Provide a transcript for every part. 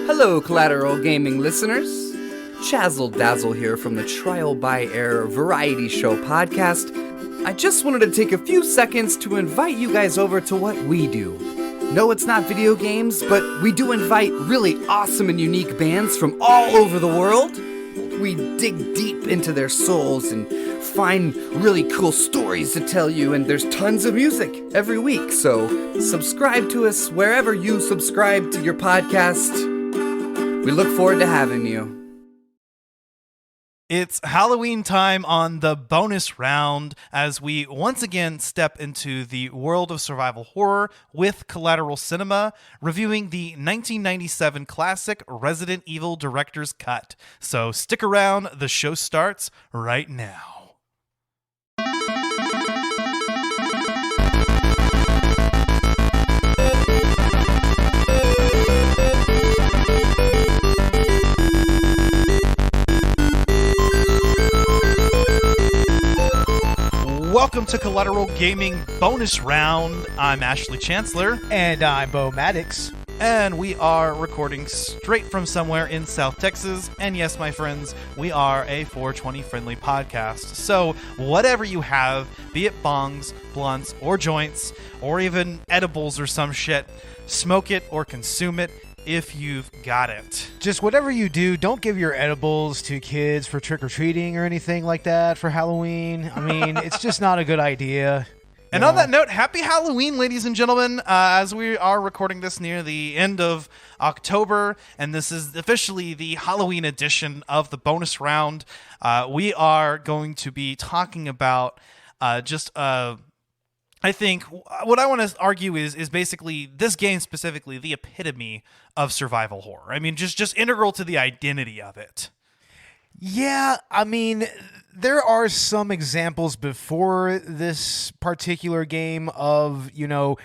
Hello, Collateral Gaming listeners. Chazzle Dazzle here from the Trial by Air Variety Show podcast. I just wanted to take a few seconds to invite you guys over to what we do. No, it's not video games, but we do invite really awesome and unique bands from all over the world. We dig deep into their souls and find really cool stories to tell you, and there's tons of music every week, so subscribe to us wherever you subscribe to your podcast. We look forward to having you. It's Halloween time on the bonus round as we once again step into the world of survival horror with Collateral Cinema, reviewing the 1997 classic Resident Evil Director's Cut. So stick around, the show starts right now. Welcome to Collateral Gaming Bonus Round. I'm Ashley Chancellor. And I'm Beau Maddox. And we are recording straight from somewhere in South Texas. And yes, my friends, we are a 420 friendly podcast. So whatever you have, be it bongs, blunts, or joints, or even edibles or some shit, smoke it or consume it if you've got it. Just whatever you do, don't give your edibles to kids for trick-or-treating or anything like that for Halloween. I mean, it's just not a good idea. And on that note, happy Halloween, ladies and gentlemen, as we are recording this near the end of October, and this is officially the Halloween edition of the bonus round. We are going to be talking about I think what I want to argue is basically this game specifically the epitome of survival horror. I mean, just integral to the identity of it. Yeah, I mean, there are some examples before this particular game of, you know,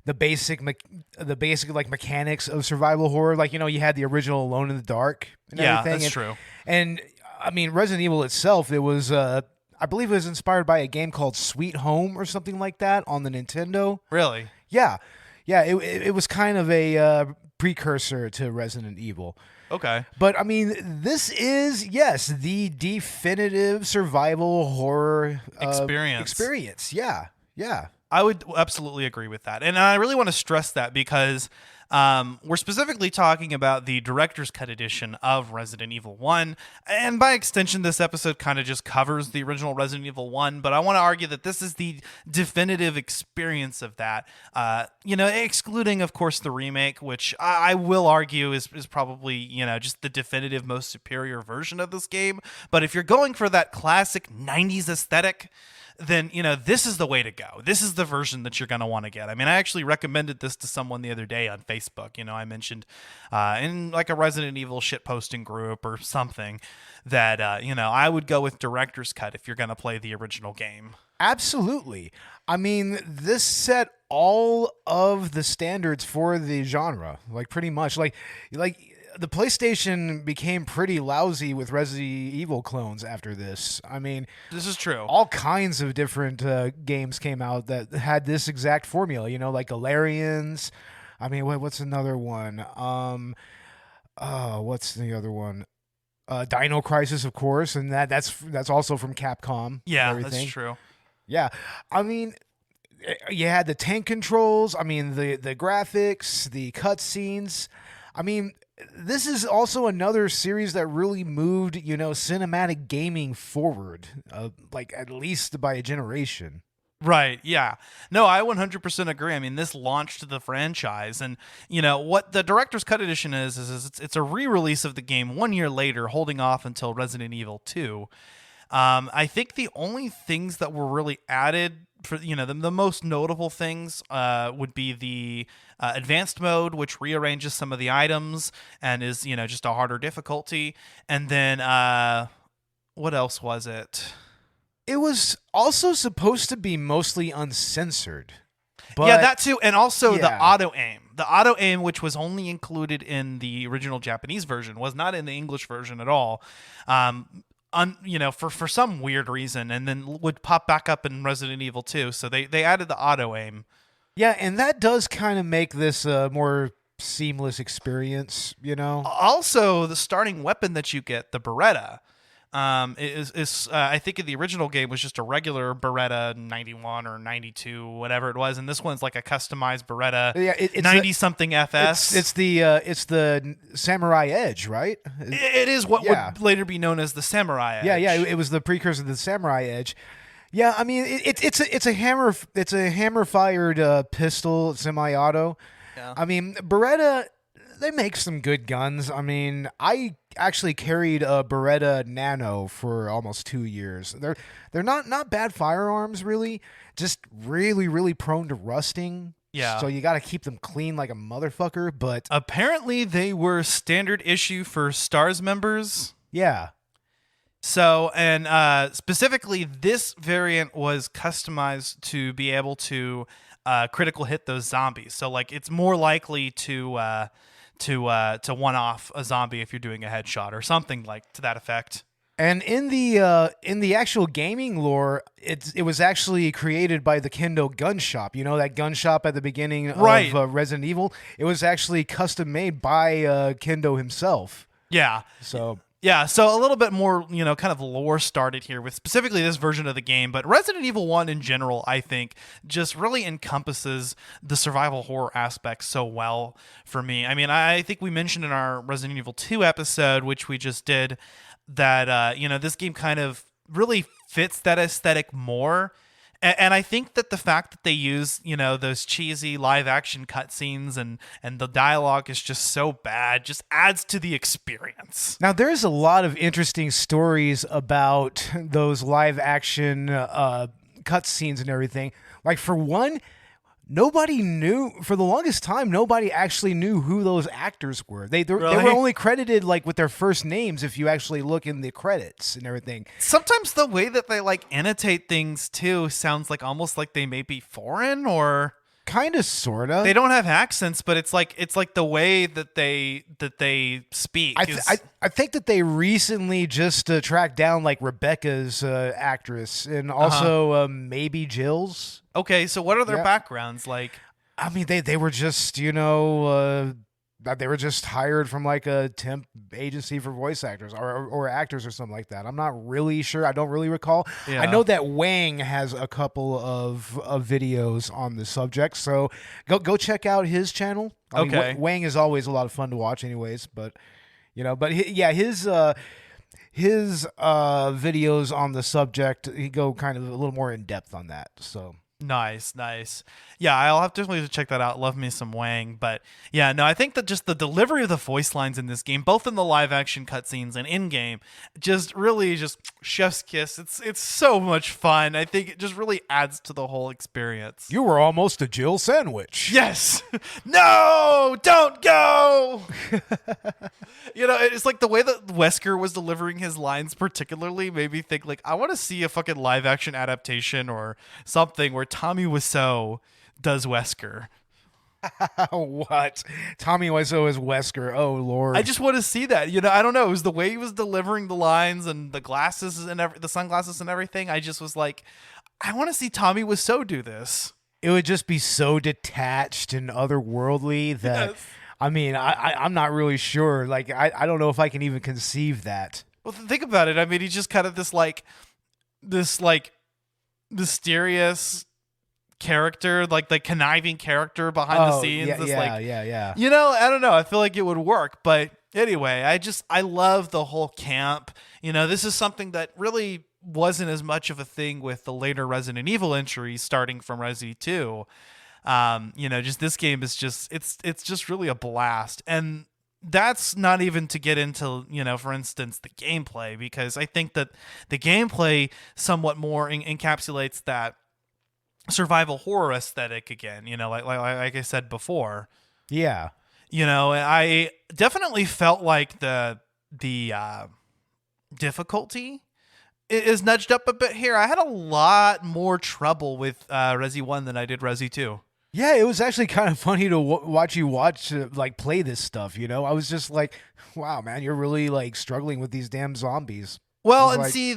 the basic like mechanics of survival horror. Like, you know, you had the original Alone in the Dark and everything. That's true. And I mean, Resident Evil itself, it was I believe it was inspired by a game called Sweet Home or something like that on the Nintendo. Really? Yeah. It was kind of a precursor to Resident Evil. Okay. But I mean, this is, yes, the definitive survival horror experience. Yeah. I would absolutely agree with that. And I really want to stress that because we're specifically talking about the director's cut edition of Resident Evil 1. And by extension, this episode kind of just covers the original Resident Evil 1. But I want to argue that this is the definitive experience of that. Excluding, of course, the remake, which I will argue is probably, just the definitive most superior version of this game. But if you're going for that classic 90s aesthetic, then, this is the way to go. This is the version that you're going to want to get. I mean, I actually recommended this to someone the other day on Facebook. I mentioned in like a Resident Evil shitposting group or something that, I would go with director's cut if you're going to play the original game. Absolutely. I mean, this set all of the standards for the genre, like pretty much. Like the PlayStation became pretty lousy with Resident Evil clones after this. I mean, this is true. All kinds of different games came out that had this exact formula, like Galarians. I mean, what's another one? What's the other one? Dino Crisis, of course, and that's also from Capcom. Yeah, that's true. Yeah, I mean, you had the tank controls. I mean, the graphics, the cutscenes. I mean, this is also another series that really moved, cinematic gaming forward, like at least by a generation. Right, yeah. No, I 100% agree. I mean, this launched the franchise, and, what the Director's Cut Edition is it's a re-release of the game 1 year later, holding off until Resident Evil 2. I think the only things that were really added for the most notable things would be the advanced mode, which rearranges some of the items and is just a harder difficulty. And then what else was it? It was also supposed to be mostly uncensored. But, yeah, that too, and also the auto aim. The auto aim, which was only included in the original Japanese version, was not in the English version at all. For some weird reason, and then would pop back up in Resident Evil 2. So they added the auto aim. Yeah, and that does kind of make this more seamless experience, you know? Also, the starting weapon that you get, the Beretta, is I think in the original game was just a regular Beretta 91 or 92, whatever it was, and this one's like a customized Beretta 90 something FS. It's the Samurai Edge, right? It is what would later be known as the Samurai Edge. Yeah, it was the precursor to the Samurai Edge. Yeah, I mean it's a hammer fired pistol, semi-auto. Yeah. I mean, Beretta, they make some good guns. I mean, I actually carried a Beretta Nano for almost 2 years. They're not bad firearms, really. Just really, really prone to rusting. Yeah. So you got to keep them clean like a motherfucker. But apparently, they were standard issue for STARS members. Yeah. So, and specifically, this variant was customized to be able to critical hit those zombies. So, like, it's more likely to one off a zombie if you're doing a headshot or something like to that effect. And in the actual gaming lore, it was actually created by the Kendo gun shop. You know, that gun shop at the beginning of Resident Evil. It was actually custom made by Kendo himself. Yeah. So a little bit more, kind of lore started here with specifically this version of the game, but Resident Evil 1 in general, I think, just really encompasses the survival horror aspect so well for me. I mean, I think we mentioned in our Resident Evil 2 episode, which we just did, that, this game kind of really fits that aesthetic more. And I think that the fact that they use, those cheesy live action cutscenes and the dialogue is just so bad, just adds to the experience. Now, there's a lot of interesting stories about those live action cutscenes and everything. Like, for one, nobody knew, for the longest time, nobody actually knew who those actors were. They were only credited like with their first names if you actually look in the credits and everything. Sometimes the way that they like annotate things too sounds like almost like they may be foreign or kind of sorta. They don't have accents, but it's like the way that they speak. I think that they recently just tracked down like Rebecca's actress and also maybe Jill's. Okay, so what are their backgrounds like? I mean, they were just, they were just hired from like a temp agency for voice actors or actors or something like that. I'm not really sure. I don't really recall. Yeah. I know that Wang has a couple of videos on the subject, so go check out his channel. I mean, Wang is always a lot of fun to watch anyways, but his videos on the subject, he go kind of a little more in depth on that, so. Nice. Yeah, I'll have to check that out. Love me some Wang. But yeah, no, I think that just the delivery of the voice lines in this game, both in the live action cutscenes and in game, just really just chef's kiss. It's so much fun. I think it just really adds to the whole experience. You were almost a Jill sandwich. Yes. No, don't go. It's like the way that Wesker was delivering his lines particularly made me think like, I want to see a fucking live action adaptation or something where Tommy Wiseau does Wesker. What? Tommy Wiseau is Wesker. Oh, Lord. I just want to see that. I don't know. It was the way he was delivering the lines and the glasses and the sunglasses and everything. I just was like, I want to see Tommy Wiseau do this. It would just be so detached and otherworldly that, yes. I mean, I'm not really sure. Like, I don't know if I can even conceive that. Well, think about it. I mean, he's just kind of this mysterious character, like the conniving character behind the scenes. Yeah. I don't know. I feel like it would work, but anyway, I love the whole camp. This is something that really wasn't as much of a thing with the later Resident Evil entries starting from Resi 2. Just this game is just it's just really a blast. And that's not even to get into, for instance, the gameplay, because I think that the gameplay somewhat more encapsulates that survival horror aesthetic again, like I said before. Yeah. I definitely felt like the difficulty is nudged up a bit here. I had a lot more trouble with Resi 1 than I did Resi 2. Yeah, it was actually kind of funny to watch you play this stuff, I was just like, wow, man, you're really like struggling with these damn zombies. Well, It's and like- see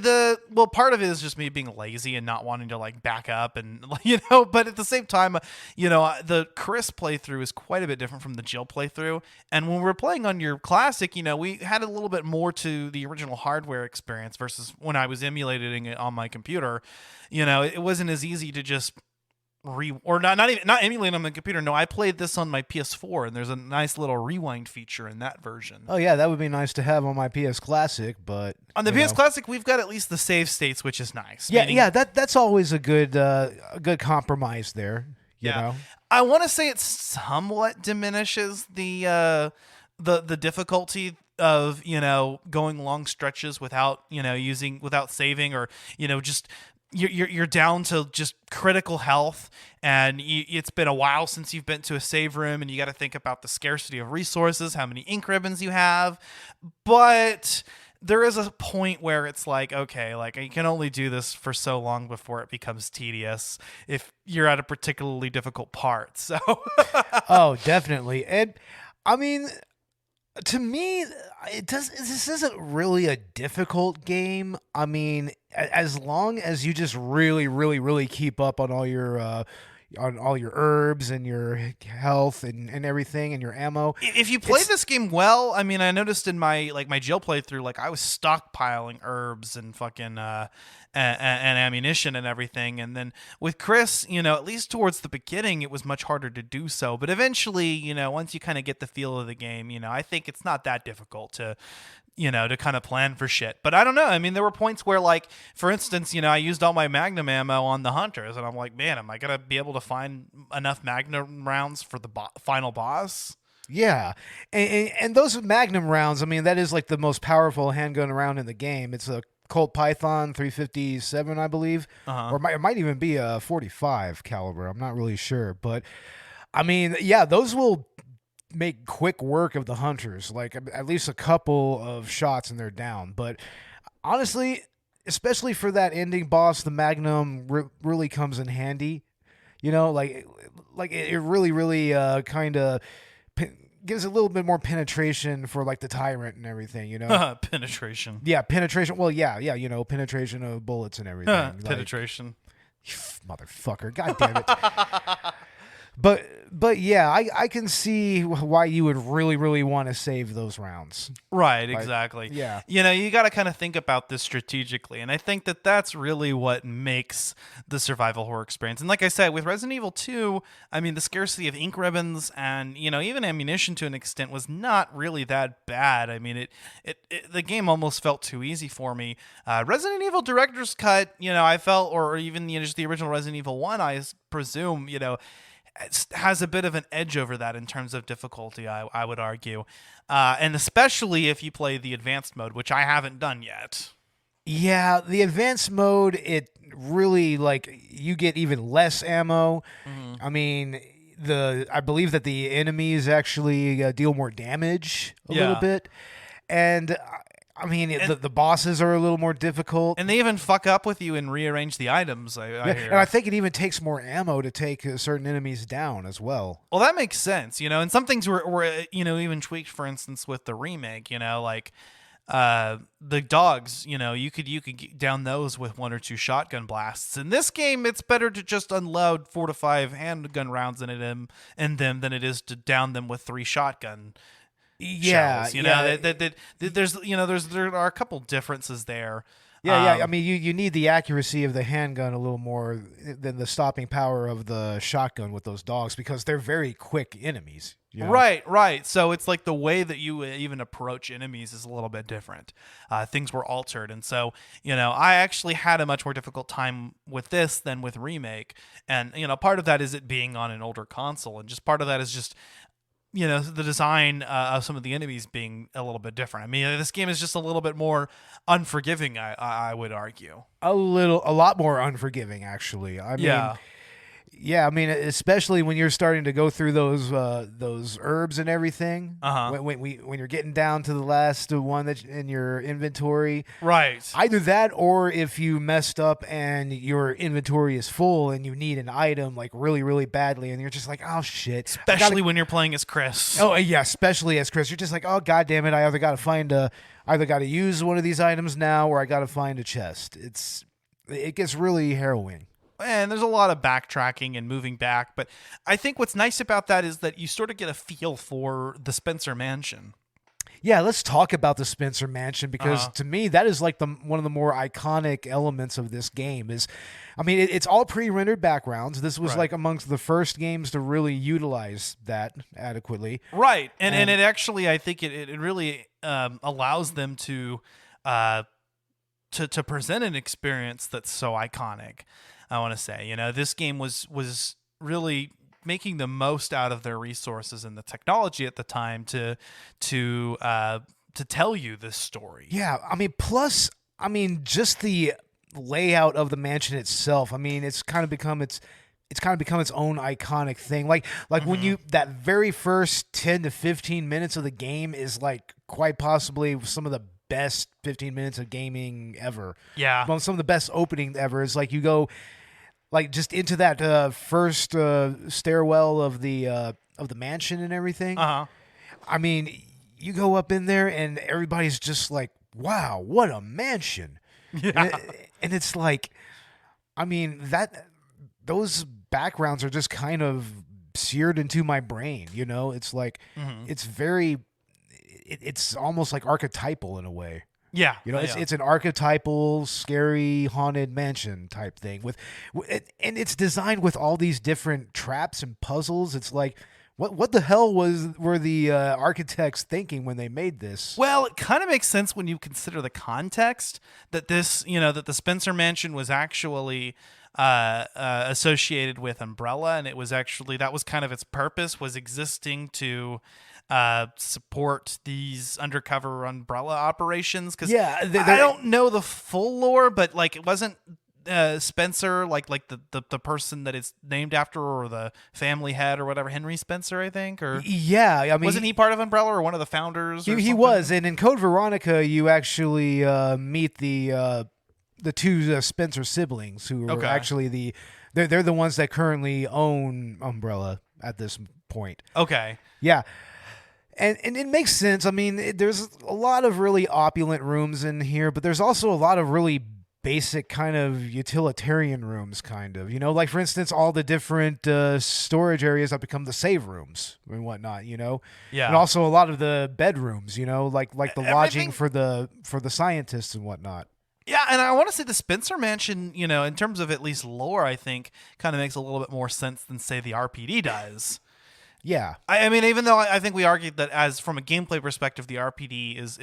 part of it is just me being lazy and not wanting to like back up and but at the same time, the Chris playthrough is quite a bit different from the Jill playthrough. And when we're playing on your classic, we had a little bit more to the original hardware experience versus when I was emulating it on my computer. It wasn't as easy to just not emulating on the computer. No, I played this on my PS4, and there's a nice little rewind feature in that version. Oh yeah, that would be nice to have on my PS Classic, but On the PS Classic, we've got at least the save states, which is nice. Yeah, that's always a good compromise there. You know? I want to say it somewhat diminishes the difficulty of going long stretches without without saving, or just you're down to just critical health, and it's been a while since you've been to a save room, and you got to think about the scarcity of resources, how many ink ribbons you have. But there is a point where it's like, okay, like you can only do this for so long before it becomes tedious if you're at a particularly difficult part. So Oh, definitely. And I mean, to me, this isn't really a difficult game. I mean, as long as you just really, really, really keep up on all your herbs and your health and everything and your ammo. If you play this game well, I mean, I noticed in my Jill playthrough, like I was stockpiling herbs and fucking and ammunition and everything. And then with Chris, at least towards the beginning, it was much harder to do so. But eventually, once you kind of get the feel of the game, I think it's not that difficult to kind of plan for shit. But I don't know. I mean, there were points where, like, for instance, I used all my Magnum ammo on the hunters, and I'm like, man, am I going to be able to find enough Magnum rounds for the final boss? Yeah, and those Magnum rounds, I mean, that is like the most powerful handgun round in the game. It's a Colt Python 357, I believe, or it might even be a 45 caliber. I'm not really sure, but I mean, yeah, those will make quick work of the hunters, like at least a couple of shots and they're down. But honestly, especially for that ending boss, the Magnum really comes in handy. Like it really kind of gives a little bit more penetration for like the tyrant and everything. Penetration. Yeah, penetration. Well, yeah, penetration of bullets and everything. Penetration. Motherfucker, god damn it. But yeah, I can see why you would really want to save those rounds. Right, exactly. Yeah. You got to kind of think about this strategically, and I think that that's really what makes the survival horror experience. And like I said, with Resident Evil 2, I mean, the scarcity of ink ribbons and, even ammunition to an extent was not really that bad. I mean, the game almost felt too easy for me. Resident Evil Director's Cut, I felt, or even just the original Resident Evil 1, I presume, it has a bit of an edge over that in terms of difficulty, I would argue. And especially if you play the advanced mode, which I haven't done yet. Yeah, the advanced mode, it really, like, you get even less ammo. Mm-hmm. I mean, I believe that the enemies actually deal more damage a little bit. And I mean, the bosses are a little more difficult. And they even fuck up with you and rearrange the items, I hear. And I think it even takes more ammo to take certain enemies down as well. Well, that makes sense, and some things were even tweaked, for instance, with the remake, like the dogs, you could get down those with 1 or 2 shotgun blasts. In this game, it's better to just unload 4 to 5 handgun rounds in them than it is to down them with 3 shotgun shells, there are a couple differences there. I mean, you need the accuracy of the handgun a little more than the stopping power of the shotgun with those dogs, because they're very quick enemies. Right. So it's like the way that you even approach enemies is a little bit different. Things were altered. And so, I actually had a much more difficult time with this than with Remake. And, part of that is it being on an older console. And just part of that is just, the design of some of the enemies being a little bit different. I mean, this game is just a little bit more unforgiving, I would argue. A lot more unforgiving, actually. I mean, Yeah, I mean, especially when you're starting to go through those herbs and everything. When you're getting down to the last one that's in your inventory. Right. Either that, or if you messed up and your inventory is full and you need an item like really, really badly, and you're just like, oh shit. Especially when you're playing as Chris. Oh yeah, especially as Chris, you're just like, oh god damn it, I either got to use one of these items now, or I got to find a chest. It gets really harrowing. And there's a lot of backtracking and moving back, but I think what's nice about that is that you sort of get a feel for the Spencer Mansion. Yeah, let's talk about the Spencer Mansion, because to me that is like one of the more iconic elements of this game. It's all pre-rendered backgrounds. This was like amongst the first games to really utilize that adequately. Right, and it actually, I think it really allows them to present an experience that's so iconic. I want to say, this game was really making the most out of their resources and the technology at the time to tell you this story. Yeah, plus just the layout of the mansion itself. It's kind of become its own iconic thing. Like when you that very first 10 to 15 minutes of the game is like quite possibly some of the best 15 minutes of gaming ever. Yeah. Well, some of the best opening ever is like you go like just into that first stairwell of the mansion and everything. You go up in there and everybody's just like, wow, what a mansion. Yeah. And it's like, those backgrounds are just kind of seared into my brain, It's like, it's almost like archetypal in a way. Yeah. It's an archetypal, scary, haunted mansion type thing and it's designed with all these different traps and puzzles. It's like, what the hell were the architects thinking when they made this? Well, it kind of makes sense when you consider the context that that the Spencer Mansion was actually associated with Umbrella, and it was actually, that was kind of its purpose, was existing to support these undercover Umbrella operations. Because I don't know the full lore, but like it wasn't Spencer like the person that it's named after, or the family head or whatever, Henry Spencer, I think, or wasn't he part of Umbrella or one of the founders? He was, and in Code Veronica you actually meet the two Spencer siblings who are actually they're the ones that currently own Umbrella at this point. Okay. Yeah. And it makes sense. There's a lot of really opulent rooms in here, but there's also a lot of really basic kind of utilitarian rooms, kind of. Like, for instance, all the different storage areas that become the save rooms and whatnot, Yeah. And also a lot of the bedrooms, like the lodging for the scientists and whatnot. Yeah, and I want to say the Spencer Mansion, in terms of at least lore, I think kind of makes a little bit more sense than, say, the RPD does. Yeah, even though I think we argued that as from a gameplay perspective, the RPD is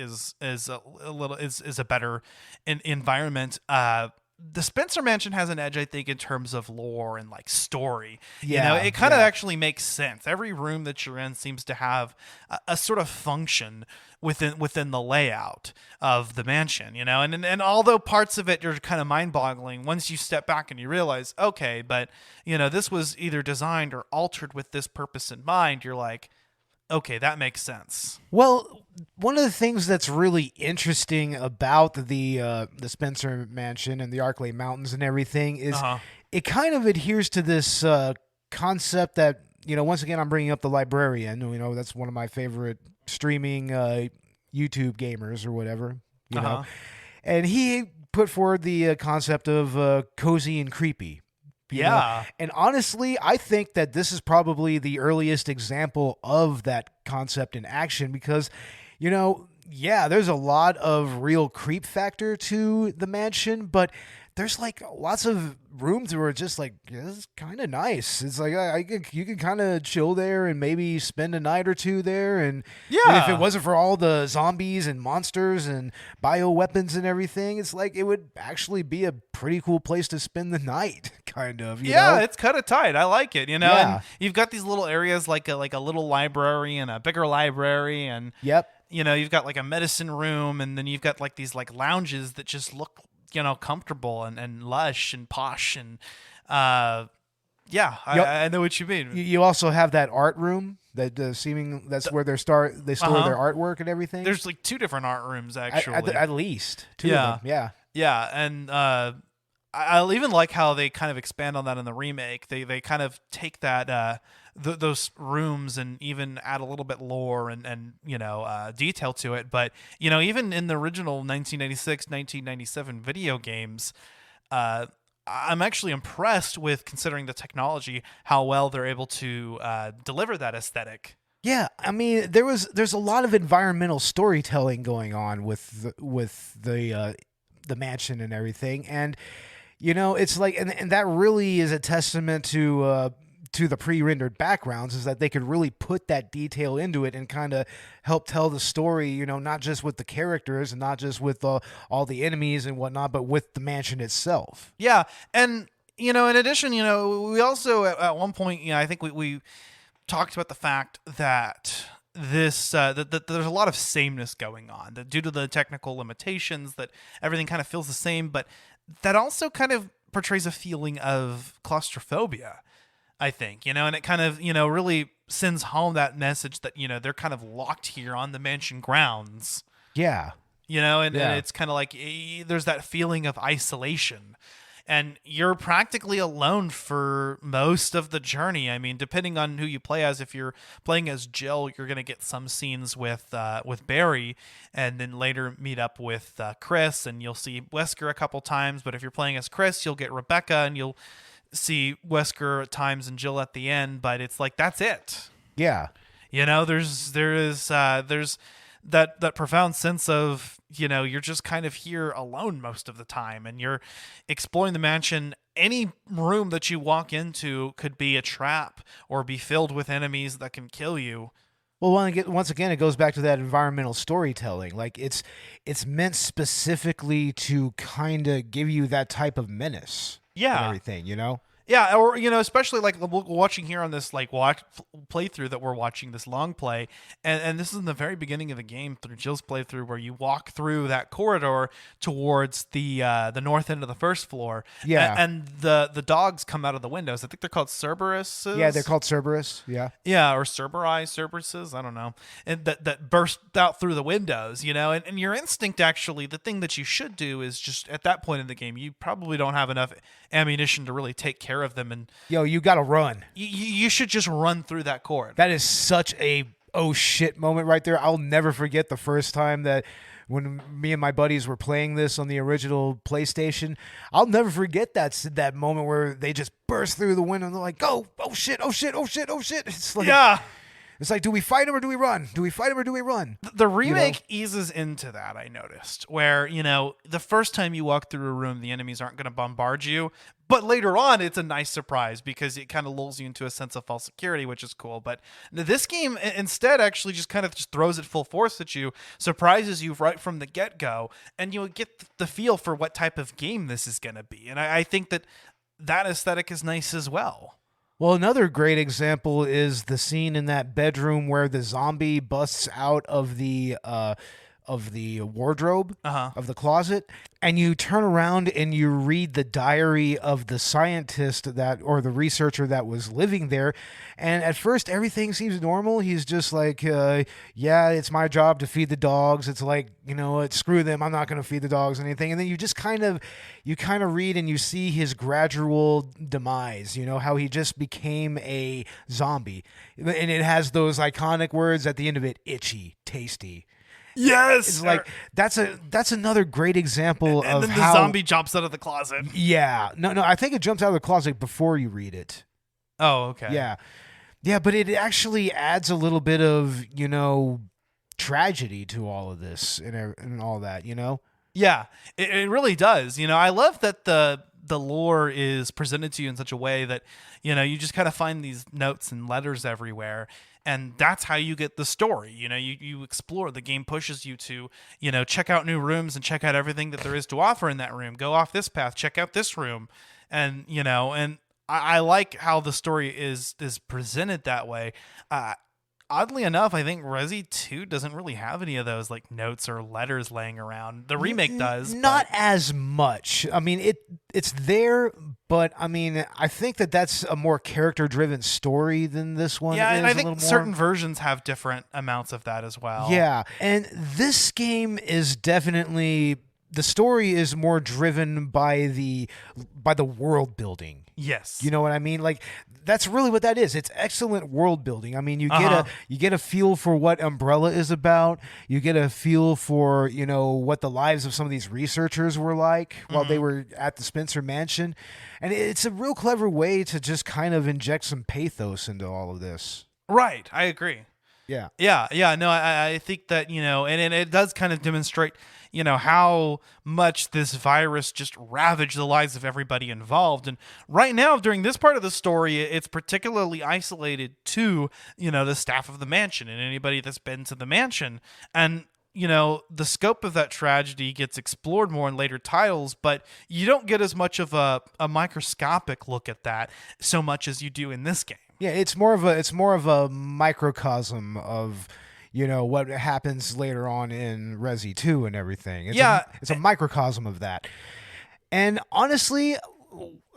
a better environment. The Spencer Mansion has an edge, I think, in terms of lore and like story. Yeah, it kind of actually makes sense. Every room that you're in seems to have a sort of function within the layout of the mansion. And although parts of it are kind of mind-boggling, once you step back and you realize, okay, but this was either designed or altered with this purpose in mind, you're like, okay, that makes sense. Well, one of the things that's really interesting about the Spencer Mansion and the Arklay Mountains and everything is it kind of adheres to this concept that, once again, I'm bringing up the Librarian. That's one of my favorite streaming YouTube gamers or whatever, know. And he put forward the concept of cozy and creepy. Yeah. And honestly, I think that this is probably the earliest example of that concept in action because, there's a lot of real creep factor to the mansion, but there's like lots of rooms where it's just like, this is kind of nice. It's like you can kind of chill there and maybe spend a night or two there. And if it wasn't for all the zombies and monsters and bioweapons and everything, it's like it would actually be a pretty cool place to spend the night, kind of. You know? It's kind of tight. I like it. And you've got these little areas like a little library and a bigger library, and you've got like a medicine room, and then you've got like these like lounges that just look comfortable and lush and posh, and Yeah, Yep. I know what you mean. You also have that art room that that's where they store their artwork and everything. There's like 2 different art rooms actually. At least 2 of them. Yeah. Yeah, and I even like how they kind of expand on that in the remake. They kind of take that those rooms and even add a little bit lore and detail to it. But even in the original 1996, 1997 video games, I'm actually impressed with, considering the technology, how well they're able to deliver that aesthetic. Yeah, I mean, there's a lot of environmental storytelling going on with the mansion and everything, and it's like, and that really is a testament to the pre-rendered backgrounds, is that they could really put that detail into it and kind of help tell the story, not just with the characters and not just with all the enemies and whatnot, but with the mansion itself. Yeah, and in addition, we also at one point, I think we talked about the fact that this that there's a lot of sameness going on, that due to the technical limitations, that everything kind of feels the same, but that also kind of portrays a feeling of claustrophobia, I think, and it kind of, really sends home that message that, they're kind of locked here on the mansion grounds. Yeah. And it's kind of like there's that feeling of isolation. And you're practically alone for most of the journey. I mean, depending on who you play as, if you're playing as Jill, you're going to get some scenes with Barry, and then later meet up with Chris, and you'll see Wesker a couple times. But if you're playing as Chris, you'll get Rebecca, and you'll see Wesker at times and Jill at the end. But it's like, that's it. Yeah. There's that profound sense of, you're just kind of here alone most of the time, and you're exploring the mansion. Any room that you walk into could be a trap or be filled with enemies that can kill you. Well, once again, it goes back to that environmental storytelling. Like, it's meant specifically to kind of give you that type of menace. Yeah. And everything, Yeah, or especially like watching here on this playthrough that we're watching, this long play, and this is in the very beginning of the game through Jill's playthrough, where you walk through that corridor towards the north end of the first floor. Yeah, and the dogs come out of the windows. I think they're called Cerberus. Yeah, they're called Cerberus. Yeah, or Cerberuses. I don't know, and that burst out through the windows. And your instinct, actually, the thing that you should do is just at that point in the game, you probably don't have enough ammunition to really take care of them, and you gotta run. You should just run through that corridor. That is such a oh shit moment right there. I'll never forget the first time that when me and my buddies were playing this on the original PlayStation. I'll never forget that moment where they just burst through the window and they're like, go, oh shit, oh shit, oh shit, oh shit. It's like, yeah. It's like, do we fight him or do we run? Do we fight him or do we run? The remake eases into that, I noticed, where, the first time you walk through a room, the enemies aren't going to bombard you. But later on, it's a nice surprise because it kind of lulls you into a sense of false security, which is cool. But this game instead actually just kind of just throws it full force at you, surprises you right from the get-go, and you get the feel for what type of game this is going to be. And I think that aesthetic is nice as well. Well, another great example is the scene in that bedroom where the zombie busts out of the wardrobe, of the closet, and you turn around and you read the diary of the scientist or the researcher that was living there. And at first everything seems normal. He's just like, yeah, it's my job to feed the dogs. It's like, screw them. I'm not going to feed the dogs or anything. And then you just kind of read and you see his gradual demise, how he just became a zombie. And it has those iconic words at the end of it: itchy, tasty. Yes, it's like that's another great example of how and then the zombie jumps out of the closet. Yeah, no, I think it jumps out of the closet before you read it. Oh, okay. Yeah, but it actually adds a little bit of tragedy to all of this and all that. Yeah, it really does. I love that the lore is presented to you in such a way that you just kind of find these notes and letters everywhere. And that's how you get the story. You explore. The game pushes you to, check out new rooms and check out everything that there is to offer in that room. Go off this path, check out this room. And, and I like how the story is presented that way. oddly enough, I think Resi 2 doesn't really have any of those like notes or letters laying around. The remake does. Not as much. I mean, it's there, but I mean, I think that's a more character-driven story than this one. Yeah, is and I a think little certain more. versions have different amounts of that as well. Yeah, and this game is definitely, the story is more driven by the world building. Yes. You know what I mean? Like, that's really what that is. It's excellent world building. I mean, you get a feel for what Umbrella is about. You get a feel for, what the lives of some of these researchers were like while they were at the Spencer Mansion. And it's a real clever way to just kind of inject some pathos into all of this. Right. I agree. Yeah. Yeah. No, I think that, and it does kind of demonstrate, how much this virus just ravaged the lives of everybody involved. And right now, during this part of the story, it's particularly isolated to, the staff of the mansion and anybody that's been to the mansion. And, the scope of that tragedy gets explored more in later titles, but you don't get as much of a microscopic look at that so much as you do in this game. Yeah, it's more of a microcosm of what happens later on in Resi 2 and everything. It's a microcosm of that. And honestly,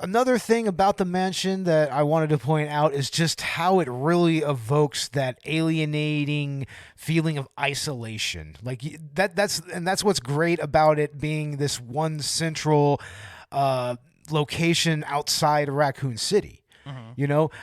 another thing about the mansion that I wanted to point out is just how it really evokes that alienating feeling of isolation. Like that's what's great about it being this one central location outside Raccoon City.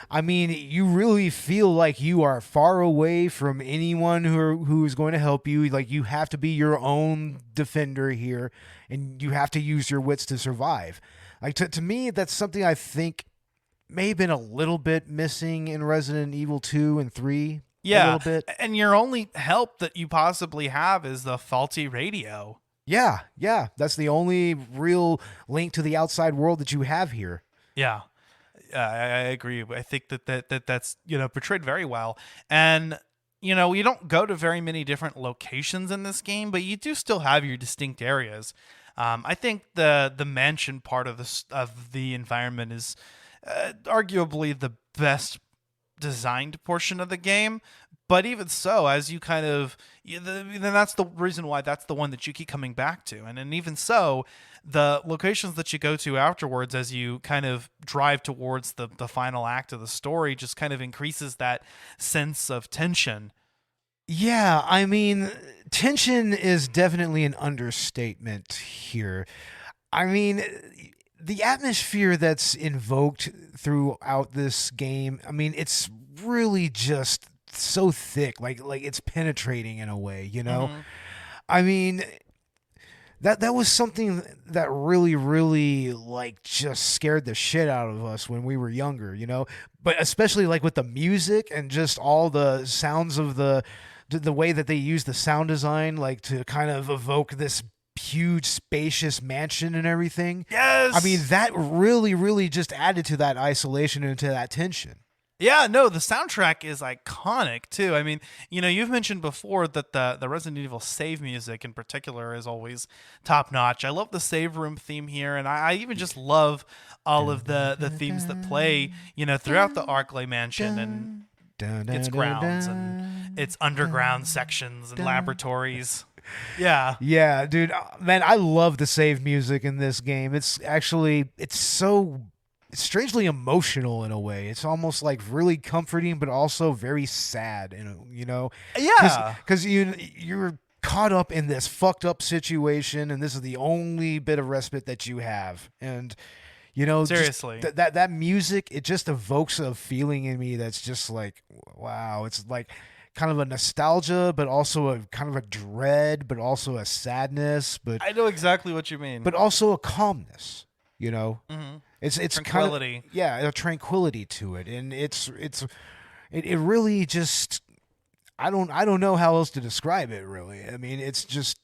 I mean, you really feel like you are far away from anyone who is going to help you. Like, you have to be your own defender here, and you have to use your wits to survive. Like, to me, that's something I think may have been a little bit missing in Resident Evil 2 and 3. Yeah, a little bit. And your only help that you possibly have is the faulty radio. Yeah, that's the only real link to the outside world that you have here. Yeah. I agree. I think that's portrayed very well. And you don't go to very many different locations in this game, but you do still have your distinct areas. I think the mansion part of the environment is arguably the best designed portion of the game. But even so, as you kind of, then that's the reason why that's the one that you keep coming back to. And even so, the locations that you go to afterwards, as you kind of drive towards the final act of the story, just kind of increases that sense of tension. Yeah, I mean, tension is definitely an understatement here. I mean, the atmosphere that's invoked throughout this game, I mean, it's really just so thick, like it's penetrating in a way, Mm-hmm. I mean, that was something that really like just scared the shit out of us when we were younger, but especially like with the music and just all the sounds of the way that they use the sound design, like to kind of evoke this huge spacious mansion and everything. Yes. I mean, that really just added to that isolation and to that tension. Yeah, no, the soundtrack is iconic too. I mean, you've mentioned before that the Resident Evil save music in particular is always top notch. I love the save room theme here, and I even just love all of the themes that play, throughout the Arklay Mansion and its grounds and its underground sections and laboratories. Yeah. Yeah, dude, man, I love the save music in this game. It's strangely emotional in a way. It's almost like really comforting, but also very sad, Yeah. Because you're caught up in this fucked up situation, and this is the only bit of respite that you have. And seriously, that music, it just evokes a feeling in me that's just like, wow. It's like kind of a nostalgia, but also a kind of a dread, but also a sadness. But I know exactly what you mean. But also a calmness. Mm-hmm. It's tranquility. Kind of, a tranquility to it, and it really just, I don't know how else to describe it. Really, I mean, it's just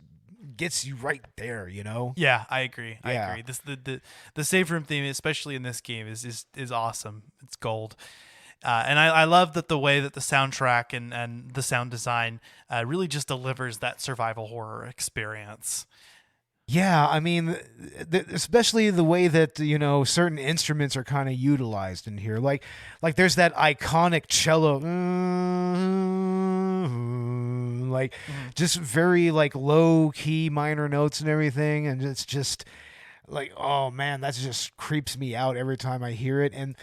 gets you right there. Yeah, I agree. Yeah. I agree. The save room theme, especially in this game, is awesome. It's gold. And I love that the way that the soundtrack and the sound design really just delivers that survival horror experience. Yeah, I mean, especially the way that certain instruments are kind of utilized in here. Like there's that iconic cello, like just very like low key minor notes and everything, and it's just like, oh man, that just creeps me out every time I hear it. And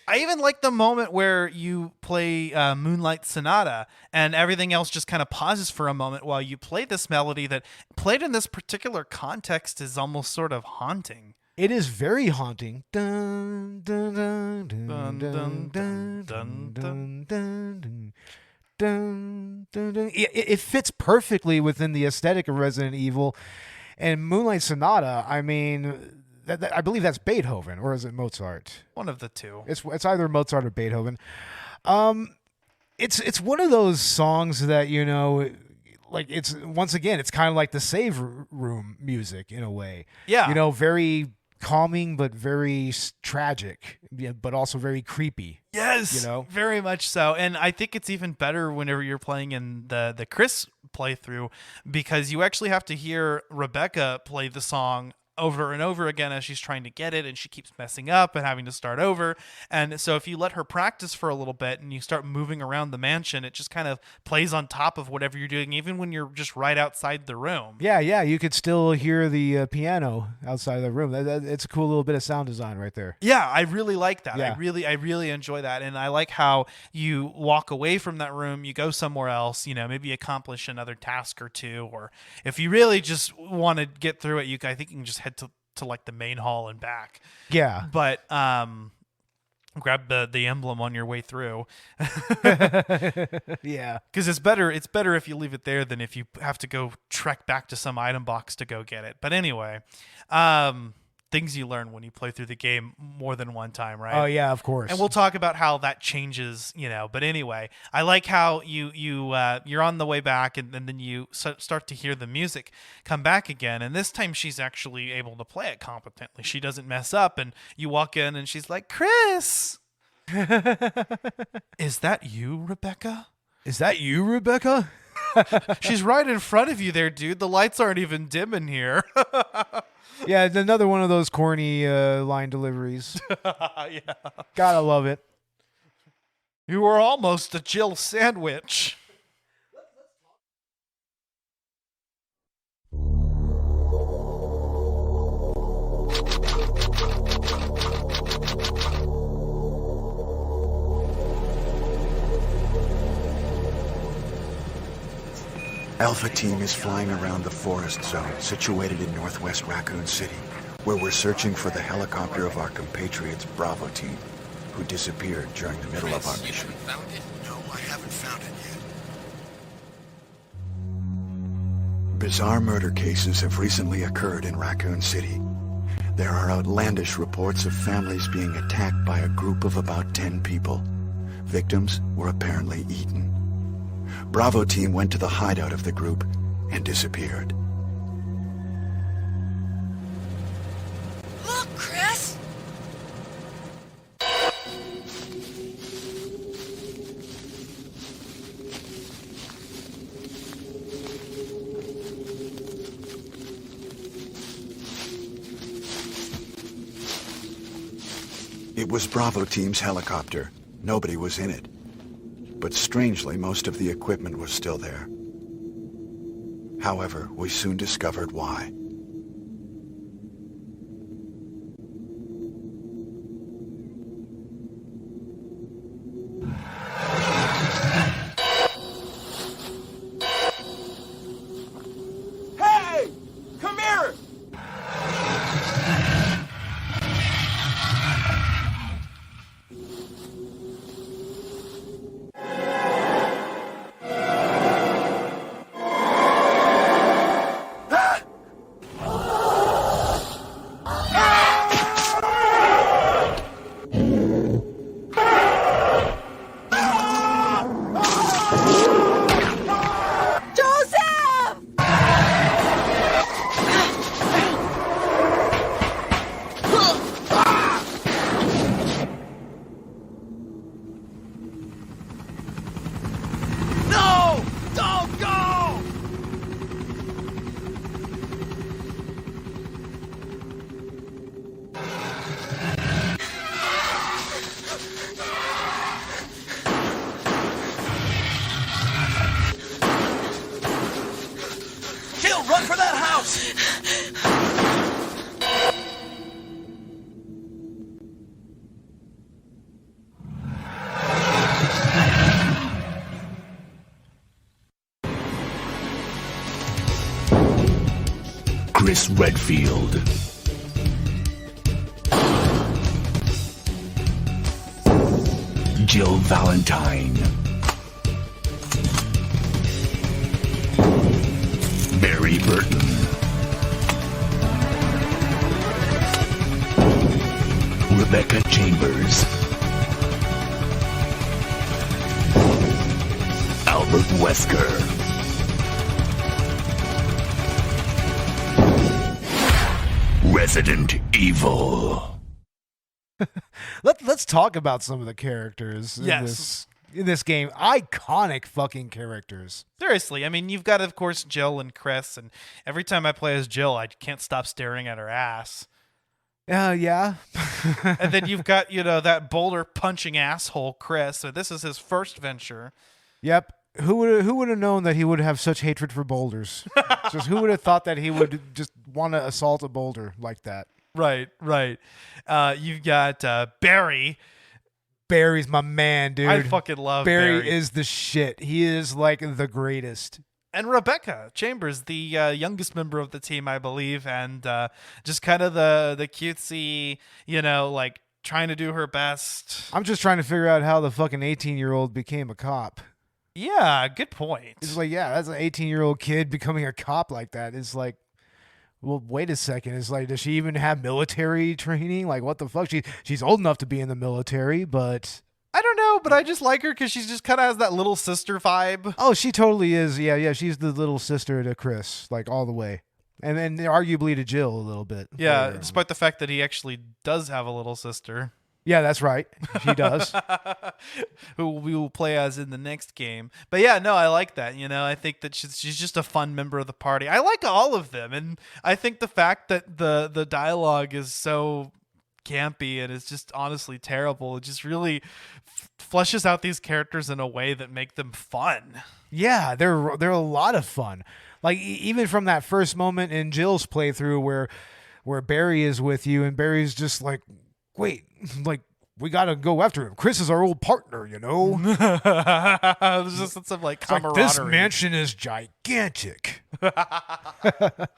I even like the moment where you play Moonlight Sonata and everything else just kind of pauses for a moment while you play this melody that played in this particular context is almost sort of haunting. it is very haunting. Dun, dun, dun, Dun, dun, dun, dun, dun, dun, dun, dun, dun, dun, dun. It fits perfectly within the aesthetic of Resident Evil. And Moonlight Sonata, I mean, I believe that's Beethoven, or is it Mozart? One of the two. It's either Mozart or Beethoven. It's one of those songs that like it's once again it's kind of like the save room music in a way. Yeah. Very calming but very tragic, but also very creepy. Yes, very much so. And I think it's even better whenever you're playing in the Chris playthrough, because you actually have to hear Rebecca play the song over and over again as she's trying to get it, and she keeps messing up and having to start over. And so if you let her practice for a little bit and you start moving around the mansion, it just kind of plays on top of whatever you're doing, even when you're just right outside the room. Yeah, you could still hear the piano outside of the room. It's a cool little bit of sound design right there. Yeah, I really like that. Yeah. I really enjoy that. And I like how you walk away from that room, you go somewhere else, maybe accomplish another task or two, or if you really just want to get through it, I think you can just head to like the main hall and back. Yeah. But grab the emblem on your way through. Yeah. Because it's better if you leave it there than if you have to go trek back to some item box to go get it. But anyway, things you learn when you play through the game more than one time, right? Oh yeah, of course. And we'll talk about how that changes, But anyway, I like how you're on the way back, and then you start to hear the music come back again. And this time she's actually able to play it competently. She doesn't mess up, and you walk in, and she's like, "Chris, is that you, Rebecca? Is that you, Rebecca?" She's right in front of you there, dude. The lights aren't even dim in here. Yeah, it's another one of those corny line deliveries. Yeah. Gotta love it. You were almost a Jill sandwich. Alpha Team is flying around the forest zone situated in northwest Raccoon City, where we're searching for the helicopter of our compatriots Bravo Team, who disappeared during the middle of our mission. You haven't found it? No, I haven't found it yet. Bizarre murder cases have recently occurred in Raccoon City. There are outlandish reports of families being attacked by a group of about 10 people. Victims were apparently eaten. Bravo Team went to the hideout of the group and disappeared. Look, Chris! It was Bravo Team's helicopter. Nobody was in it. But strangely, most of the equipment was still there. However, we soon discovered why. Hey! Come here! Run for that house! Chris Redfield. Jill Valentine. Barry Burton. Rebecca Chambers. Albert Wesker. Resident Evil. Let's talk about some of the characters Yes. in this game. Iconic fucking characters. Seriously, I mean, you've got, of course, Jill and Chris, and every time I play as Jill, I can't stop staring at her ass. Yeah. And then you've got, that boulder punching asshole Chris. So this is his first venture. Yep. Who would have known that he would have such hatred for boulders? Just who would have thought that he would just want to assault a boulder like that? Right. You've got Barry. Barry's my man, dude. I fucking love Barry. Barry is the shit. He is like the greatest. And Rebecca Chambers, the youngest member of the team, I believe, and just kind of the cutesy, like trying to do her best. I'm just trying to figure out how the fucking 18-year-old became a cop. Yeah, good point. It's like, yeah, that's an 18-year-old kid becoming a cop like that. It's like, well, wait a second. It's like, does she even have military training? Like, what the fuck? She's old enough to be in the military, but I don't know, but I just like her because she just kind of has that little sister vibe. oh, she totally is. Yeah, she's the little sister to Chris, like all the way, and then arguably to Jill a little bit. Yeah, later. despite the fact that he actually does have a little sister. Yeah, that's right. She does. Who we will play as in the next game. But yeah, no, I like that. I think that she's just a fun member of the party. I like all of them, and I think the fact that the dialogue is so campy and is just honestly terrible, it just really fleshes out these characters in a way that make them fun. Yeah, they're a lot of fun. Like even from that first moment in Jill's playthrough where Barry is with you and Barry's just like, wait, like, we gotta go after him. Chris is our old partner, There's just some like camaraderie. This mansion is gigantic. I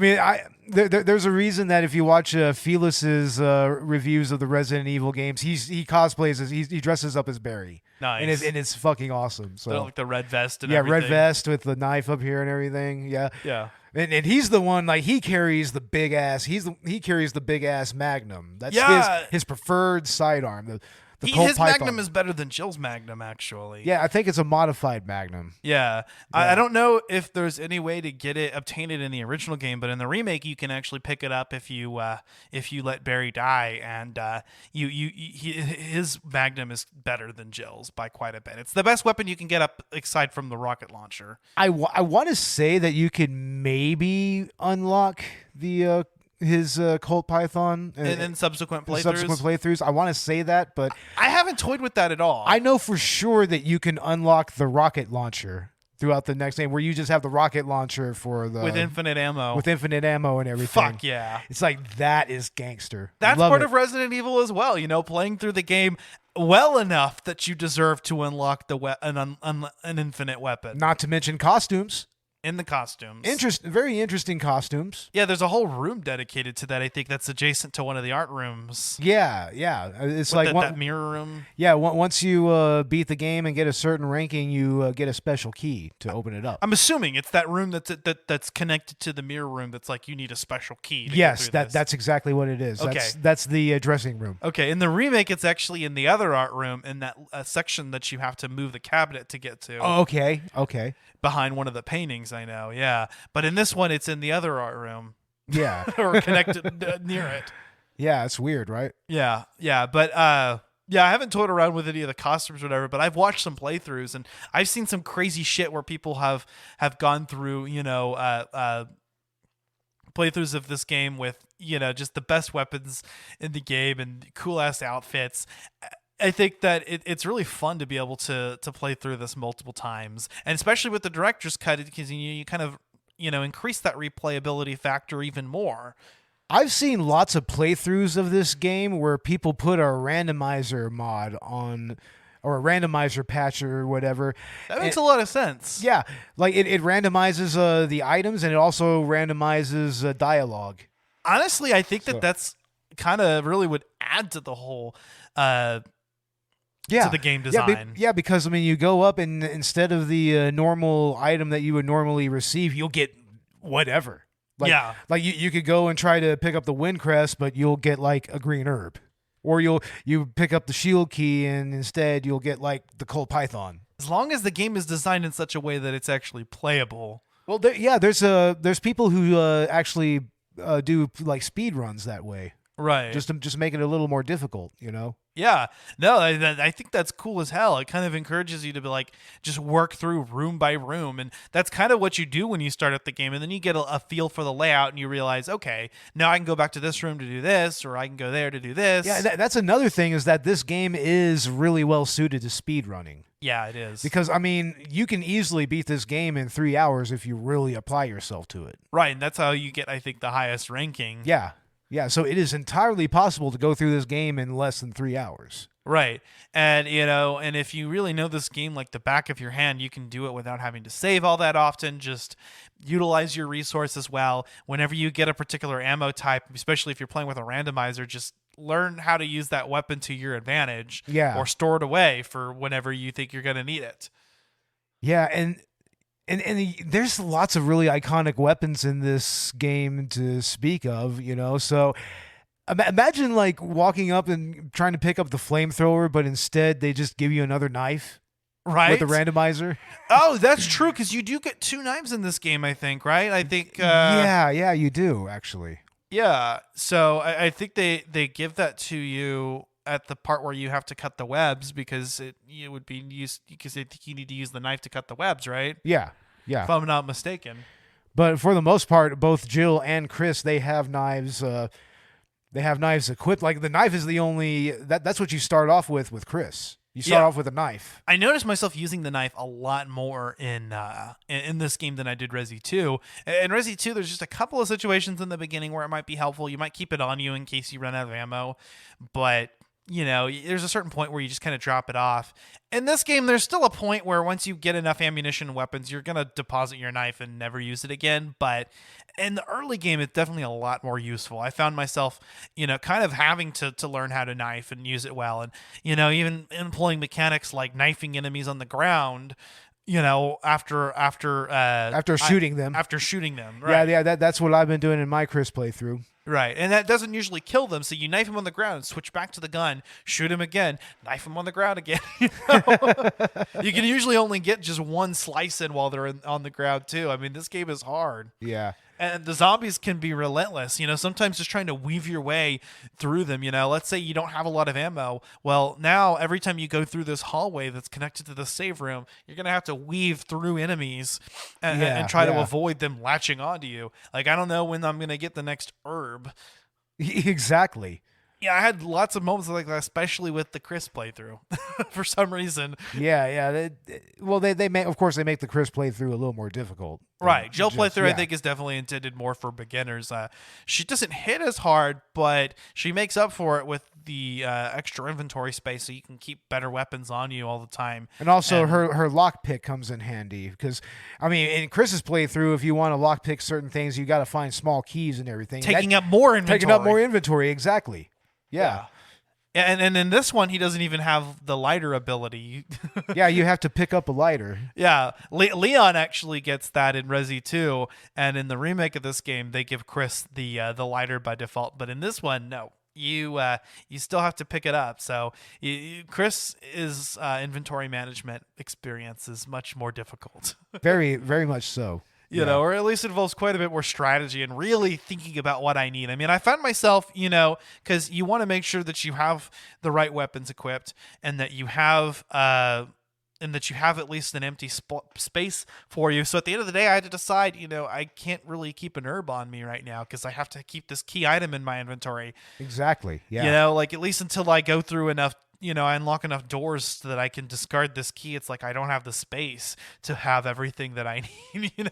mean, there's a reason that if you watch Felis's reviews of the Resident Evil games, he cosplays as he dresses up as Barry. Nice. And it's fucking awesome. So like the red vest and yeah, everything. red vest with the knife up here and everything. Yeah. Yeah. And he's the one, like, he carries the big ass. He carries the big ass Magnum. That's his preferred sidearm. His Magnum is better than Jill's Magnum, actually. Yeah, I think it's a modified Magnum. Yeah. I don't know if there's any way to obtain it in the original game, but in the remake, you can actually pick it up if you let Barry die, and his Magnum is better than Jill's by quite a bit. It's the best weapon you can get up aside from the rocket launcher. I want to say that you could maybe unlock the his Colt Python in subsequent playthroughs. I want to say that, but I haven't toyed with that at all. I know for sure that you can unlock the rocket launcher throughout the next game, where you just have the rocket launcher for the with infinite ammo and everything. Fuck yeah! It's like, that is gangster. That's part of Resident Evil as well. Playing through the game well enough that you deserve to unlock an infinite weapon. Not to mention costumes. In the costumes. Very interesting costumes. Yeah, there's a whole room dedicated to that. I think that's adjacent to one of the art rooms. Yeah. It's like that mirror room. Yeah, once you beat the game and get a certain ranking, you get a special key to open it up. I'm assuming it's that room that's connected to the mirror room that's like you need a special key to yes, get through this. That's exactly what it is. Okay. That's the dressing room. Okay, in the remake, it's actually in the other art room in that section that you have to move the cabinet to get to. Oh, okay. Behind one of the paintings, I know, yeah. But in this one, it's in the other art room. Yeah. Or connected near it. Yeah, it's weird, right? Yeah. But I haven't toyed around with any of the costumes or whatever, but I've watched some playthroughs, and I've seen some crazy shit where people have gone through, playthroughs of this game with, just the best weapons in the game and cool-ass outfits. I think that it's really fun to be able to play through this multiple times, and especially with the director's cut, because you kind of increase that replayability factor even more. I've seen lots of playthroughs of this game where people put a randomizer mod on, or a randomizer patch or whatever. That makes a lot of sense. Yeah, like it randomizes the items, and it also randomizes dialogue. Honestly, I think that's kind of really would add to the whole to the game design. Yeah, because I mean, you go up and instead of the normal item that you would normally receive, you'll get whatever. Like you could go and try to pick up the wind crest, but you'll get like a green herb. Or you pick up the shield key and instead you'll get like the cold python. As long as the game is designed in such a way that it's actually playable. Well, there's people who actually do like speed runs that way. Right. Just make it a little more difficult, Yeah. No, I think that's cool as hell. It kind of encourages you to be like, just work through room by room. And that's kind of what you do when you start up the game. And then you get a feel for the layout and you realize, okay, now I can go back to this room to do this, or I can go there to do this. Yeah, that's another thing, is that this game is really well suited to speed running. Yeah, it is. Because, I mean, you can easily beat this game in 3 hours if you really apply yourself to it. Right. And that's how you get, I think, the highest ranking. Yeah. Yeah, so it is entirely possible to go through this game in less than 3 hours. Right. And, and if you really know this game like the back of your hand, you can do it without having to save all that often. Just utilize your resources well. Whenever you get a particular ammo type, especially if you're playing with a randomizer, just learn how to use that weapon to your advantage. Yeah. Or store it away for whenever you think you're going to need it. Yeah, and there's lots of really iconic weapons in this game to speak of, so imagine like walking up and trying to pick up the flamethrower, but instead they just give you another knife. Right. With the randomizer. Oh, that's true, because you do get 2 knives in this game, I think, right? I think... Yeah, you do, actually. Yeah, so I think they give that to you at the part where you have to cut the webs, because it would be used, because I think you need to use the knife to cut the webs, right? Yeah. If I'm not mistaken. But for the most part, both Jill and Chris, they have knives. They have knives equipped. Like the knife is the only that's what you start off with Chris. You start off with a knife. I noticed myself using the knife a lot more in this game than I did Resi 2. In Resi 2, there's just a couple of situations in the beginning where it might be helpful. You might keep it on you in case you run out of ammo, but there's a certain point where you just kind of drop it off. In this game, there's still a point where once you get enough ammunition and weapons, you're going to deposit your knife and never use it again. But in the early game, it's definitely a lot more useful. I found myself, kind of having to learn how to knife and use it well. And, even employing mechanics like knifing enemies on the ground, after shooting them. After shooting them, right? Yeah, that's what I've been doing in my Chris playthrough. Right, and that doesn't usually kill them, so you knife him on the ground, switch back to the gun, shoot him again, knife him on the ground again. You can usually only get just one slice in while they're on the ground, too. I mean, this game is hard. Yeah. And the zombies can be relentless, sometimes just trying to weave your way through them, Let's say you don't have a lot of ammo. Well, now every time you go through this hallway that's connected to the save room, you're going to have to weave through enemies and try to avoid them latching onto you. Like, I don't know when I'm going to get the next herb. Exactly. Yeah, I had lots of moments like that, especially with the Chris playthrough, for some reason. Yeah. They make, of course, they make the Chris playthrough a little more difficult. Right. Jill playthrough, I think, is definitely intended more for beginners. She doesn't hit as hard, but she makes up for it with the extra inventory space, so you can keep better weapons on you all the time. And also, her lockpick comes in handy because, I mean, in Chris's playthrough, if you want to lockpick certain things, you got to find small keys and everything. Taking up more inventory, exactly. Yeah. And in this one, he doesn't even have the lighter ability. Yeah, you have to pick up a lighter. Yeah, Leon actually gets that in Resi 2, and in the remake of this game, they give Chris the lighter by default. But in this one, no, you still have to pick it up. So Chris's inventory management experience is much more difficult. Very, very much so. You know, or at least involves quite a bit more strategy and really thinking about what I need. I mean, I found myself, because you want to make sure that you have the right weapons equipped and that you have at least an empty space for you. So at the end of the day, I had to decide, I can't really keep an herb on me right now because I have to keep this key item in my inventory. Exactly. Yeah. At least until I go through enough I unlock enough doors so that I can discard this key. It's like I don't have the space to have everything that I need.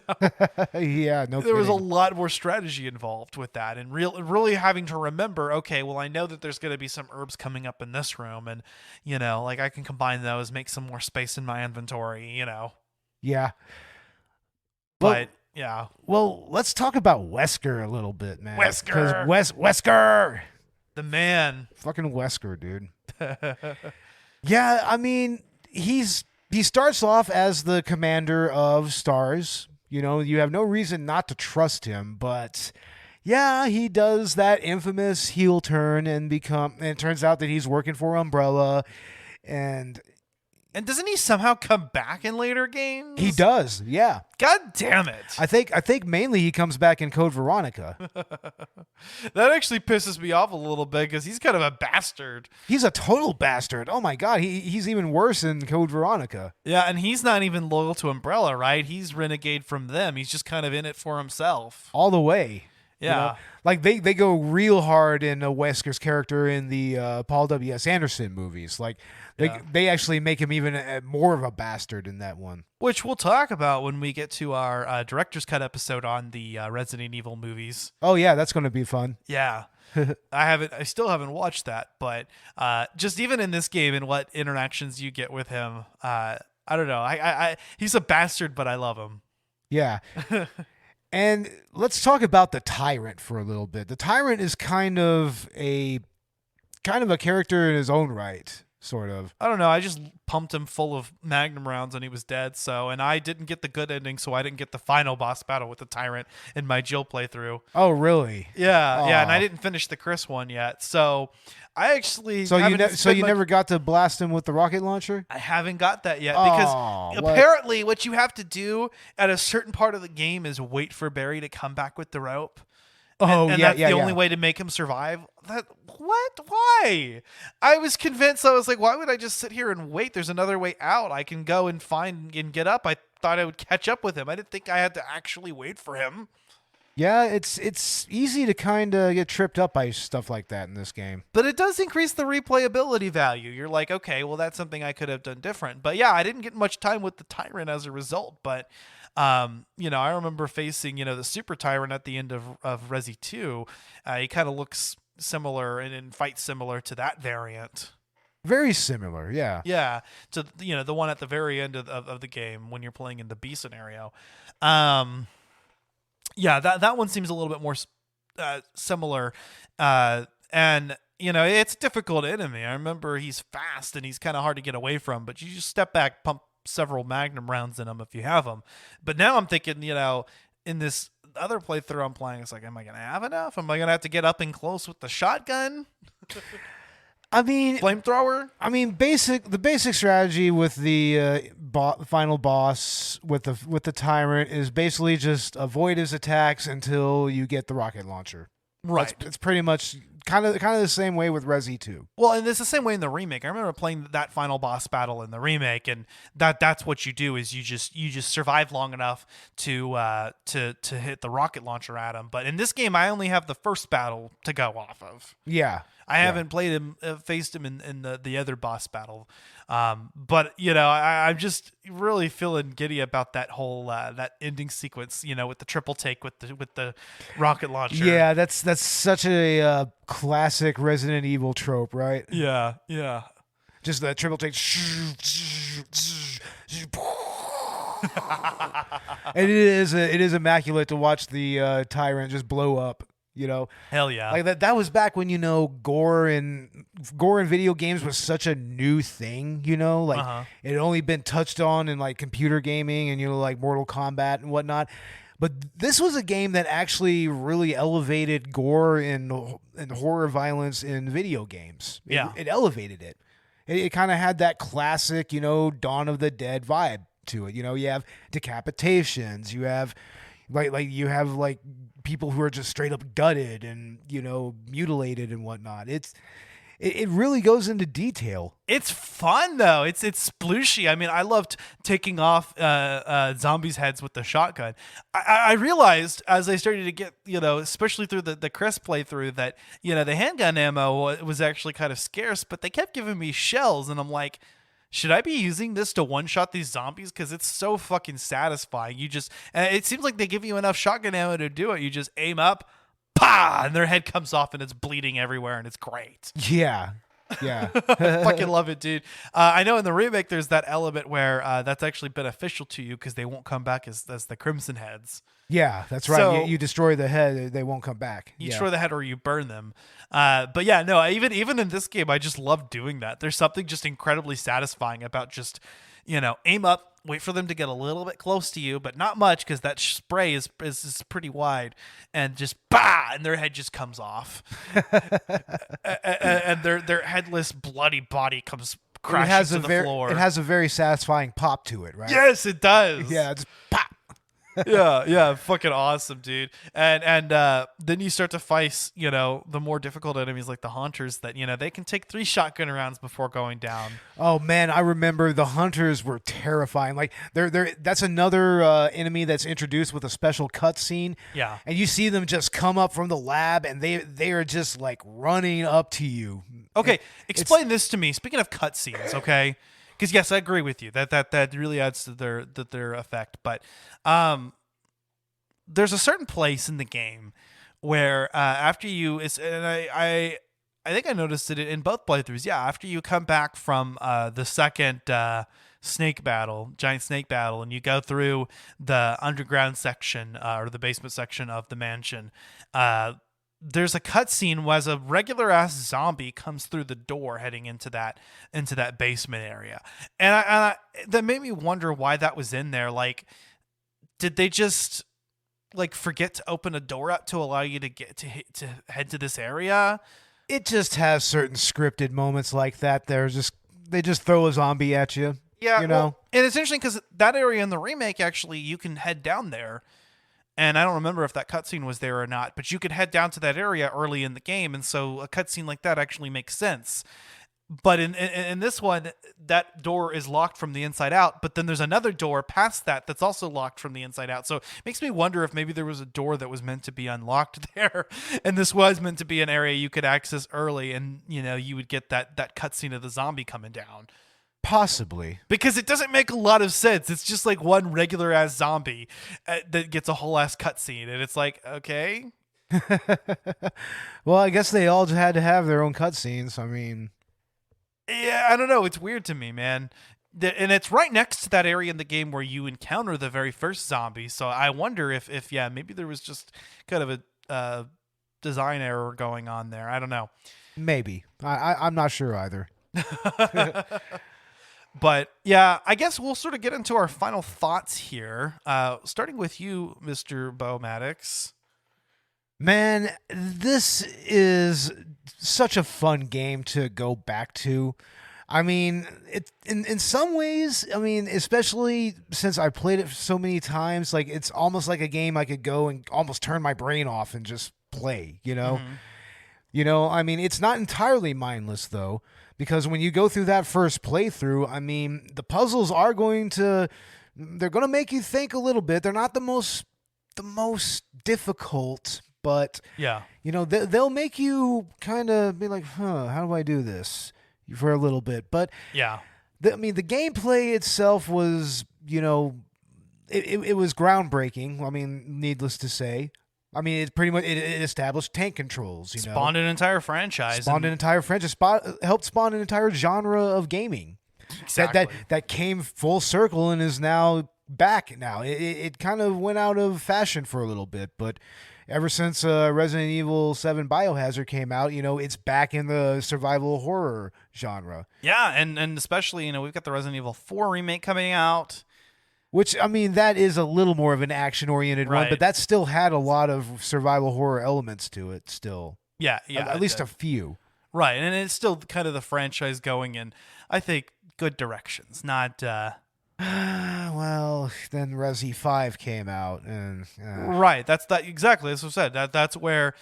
Yeah, no. There was a kidding. lot more strategy involved with that, and really having to remember. Okay, well, I know that there's going to be some herbs coming up in this room, and like I can combine those, make some more space in my inventory. Yeah. But yeah, Well, let's talk about Wesker a little bit, man. Wesker! 'Cause Wesker! the man. Fucking Wesker, dude. Yeah, I mean, he starts off as the commander of Stars. You have no reason not to trust him, but yeah, he does that infamous heel turn and it turns out that he's working for Umbrella, and And doesn't he somehow come back in later games? he does. Yeah. God damn it. I think mainly he comes back in Code Veronica. That actually pisses me off a little bit because he's kind of a bastard. He's a total bastard. Oh my god, he's even worse in Code Veronica. Yeah, and he's not even loyal to Umbrella, right? He's renegade from them. He's just kind of in it for himself. All the way. Yeah. Like they go real hard in Wesker's character in the Paul W.S. Anderson movies. Like they actually make him even more of a bastard in that one. Which we'll talk about when we get to our director's cut episode on the Resident Evil movies. Oh yeah, that's going to be fun. Yeah. I still haven't watched that, but just even in this game and what interactions you get with him, I don't know. He's a bastard, but I love him. Yeah. And let's talk about the Tyrant for a little bit. The Tyrant is kind of a character in his own right, sort of. I don't know. I just pumped him full of Magnum rounds and he was dead. And I didn't get the good ending, so I didn't get the final boss battle with the Tyrant in my Jill playthrough. Oh, really? Yeah, yeah, and Aw. I didn't finish the Chris one yet. So I actually So you much- never got to blast him with the rocket launcher? I haven't got that yet because Aw, what? apparently what you have to do at a certain part of the game is wait for Barry to come back with the rope. Oh, and yeah, that's yeah, the yeah. only way to make him survive. What? Why? I was convinced. I was like, why would I just sit here and wait? There's another way out. I can go and find and get up. I thought I would catch up with him. I didn't think I had to actually wait for him. Yeah, it's easy to kind of get tripped up by stuff like that in this game. But it does increase the replayability value. You're like, okay, well, that's something I could have done different. But yeah, I didn't get much time with the Tyrant as a result. But, I remember facing, the Super Tyrant at the end of Resi 2. He kind of looks similar and fights similar to that variant. Very similar, yeah. Yeah, to, the one at the very end of the game when you're playing in the B scenario. Yeah, that one seems a little bit more similar. And, it's a difficult enemy. I remember he's fast and he's kind of hard to get away from, but you just step back, pump several Magnum rounds in him if you have them. But now I'm thinking, in this other playthrough I'm playing, it's like, am I going to have enough? Am I going to have to get up and close with the shotgun? I mean, Flamethrower? the basic strategy with the final boss with the Tyrant is basically just avoid his attacks until you get the rocket launcher. Right. It's pretty much kind of the same way with Resi 2. Well, and it's the same way in the remake. I remember playing that final boss battle in the remake, and that's what you do is you just survive long enough to hit the rocket launcher at him. But in this game, I only have the first battle to go off of. Yeah. I haven't played him, faced him in the other boss battle. But I'm just really feeling giddy about that whole that ending sequence. With the triple take with the rocket launcher. Yeah, that's such a classic Resident Evil trope, right? Yeah. Yeah. Just that triple take. And it is immaculate to watch the Tyrant just blow up. Hell yeah. Like that was back when gore in video games was such a new thing. It had only been touched on in like computer gaming and like Mortal Kombat and whatnot. But this was a game that actually really elevated gore and horror violence in video games. It elevated it. It kind of had that classic, Dawn of the Dead vibe to it. You have decapitations. You have you have people who are just straight up gutted and mutilated and whatnot. it really goes into detail. It's fun though. It's splooshy. I mean, I loved taking off zombies' heads with the shotgun. I realized as I started to get, especially through the Chris playthrough, that the handgun ammo was actually kind of scarce, but they kept giving me shells, and I'm like, should I be using this to one-shot these zombies? Because it's so fucking satisfying. It seems like they give you enough shotgun ammo to do it. You just aim up, pa, and their head comes off and it's bleeding everywhere, and it's great. Yeah. Yeah. I fucking love it, dude. I know in the remake there's that element where that's actually beneficial to you because they won't come back as the Crimson Heads. Yeah, that's right. So, you destroy the head, they won't come back. You destroy the head or you burn them. But yeah, no, even in this game, I just love doing that. There's something just incredibly satisfying about just, aim up, wait for them to get a little bit close to you, but not much because that spray is pretty wide, and just bah, and their head just comes off, and their headless, bloody body comes crashing to the floor. It has a very satisfying pop to it, right? Yes, it does. Yeah, it's pop. yeah, fucking awesome, dude. And then you start to face, the more difficult enemies like the Haunters that, they can take 3 shotgun rounds before going down. Oh man, I remember the Hunters were terrifying. Like that's another enemy that's introduced with a special cutscene. Yeah. And you see them just come up from the lab and they are just like running up to you. Okay, explain this to me. Speaking of cutscenes, okay? Because yes, I agree with you that really adds to their effect. But there's a certain place in the game where after and I think I noticed it in both playthroughs. Yeah, after you come back from the second giant snake battle, and you go through the underground section or the basement section of the mansion. There's a cutscene where a regular ass zombie comes through the door heading into that basement area, and I that made me wonder why that was in there. Like, did they just forget to open a door up to allow you to get to head to this area? It just has certain scripted moments like that. They just throw a zombie at you. Yeah, well, and it's interesting because that area in the remake actually you can head down there. And I don't remember if that cutscene was there or not, but you could head down to that area early in the game, and so a cutscene like that actually makes sense. But in this one, that door is locked from the inside out, but then there's another door past that's also locked from the inside out. So it makes me wonder if maybe there was a door that was meant to be unlocked there, and this was meant to be an area you could access early, and you would get that cutscene of the zombie coming down. Possibly. Because it doesn't make a lot of sense. It's just like one regular ass zombie that gets a whole ass cutscene. And it's like, okay. Well, I guess they all had to have their own cutscenes. I mean. Yeah, I don't know. It's weird to me, man. And it's right next to that area in the game where you encounter the very first zombie. So I wonder if maybe there was just kind of a design error going on there. I don't know. Maybe. I'm not sure either. But yeah, I guess we'll sort of get into our final thoughts here, starting with you, Mr. Beau Maddox. Man, this is such a fun game to go back to. I mean, in some ways, I mean, especially since I played it so many times, like it's almost like a game I could go and almost turn my brain off and just play, Mm-hmm. I mean, it's not entirely mindless though. Because when you go through that first playthrough, I mean, the puzzles are they're going to make you think a little bit. They're not the most difficult, but yeah, they'll make you kind of be like, how do I do this for a little bit? But yeah, the gameplay itself was, it was groundbreaking. I mean, needless to say. I mean, it pretty much it established tank controls. Spawned an entire franchise. Helped spawn an entire genre of gaming. Exactly. That came full circle and is now back. Now it kind of went out of fashion for a little bit, but ever since Resident Evil 7 Biohazard came out, it's back in the survival horror genre. Yeah, and especially we've got the Resident Evil 4 remake coming out. Which, I mean, that is a little more of an action-oriented one, but that still had a lot of survival horror elements to it still. Yeah. At least a few. Right, and it's still kind of the franchise going in, I think, good directions, not... Well, then Resi 5 came out, and... Right, that's exactly, as I said, that's where,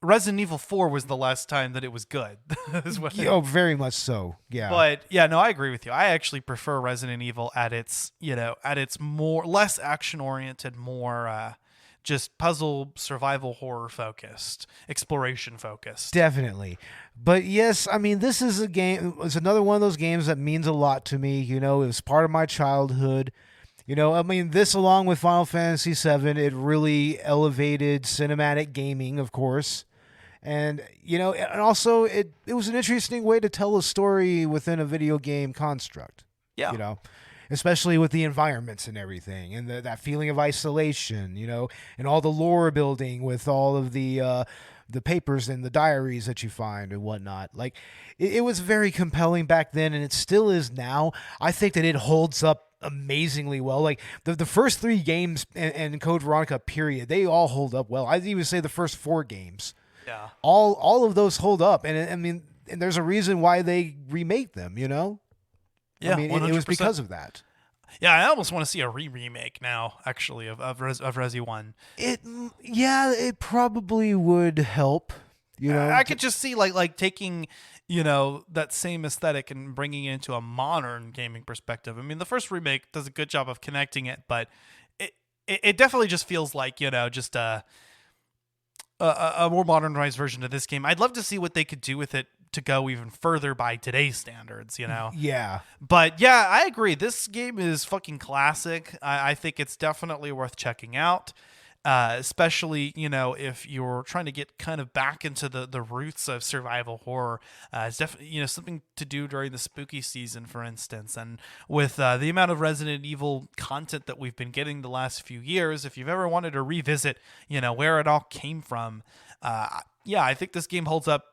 Resident Evil 4 was the last time that it was good. Is what Oh, very much so. Yeah. But yeah, no, I agree with you. I actually prefer Resident Evil at its, at its less action oriented, more just puzzle, survival horror focused, exploration focused. Definitely. But yes, I mean, this is a game. It's another one of those games that means a lot to me. It was part of my childhood. I mean, this along with Final Fantasy VII, it really elevated cinematic gaming, of course. And, and also it was an interesting way to tell a story within a video game construct. Yeah. Especially with the environments and everything, and that feeling of isolation, and all the lore building with all of the papers and the diaries that you find and whatnot. Like, it was very compelling back then, and it still is now. I think that it holds up amazingly well. Like, the first 3 games and Code Veronica, period, they all hold up well. I'd even say the first 4 games. Yeah. All of those hold up, and I mean, and there's a reason why they remake them, Yeah, I mean, it was because of that. Yeah, I almost want to see a remake now, actually, of Resi 1. It probably would help. I could just see like taking that same aesthetic and bringing it into a modern gaming perspective. I mean, the first remake does a good job of connecting it, but it definitely just feels like just a more modernized version of this game. I'd love to see what they could do with it to go even further by today's standards, Yeah. But yeah, I agree. This game is fucking classic. I think it's definitely worth checking out, especially, if you're trying to get kind of back into the roots of survival horror. It's definitely, something to do during the spooky season, for instance. And with the amount of Resident Evil content that we've been getting the last few years, if you've ever wanted to revisit, where it all came from, I think this game holds up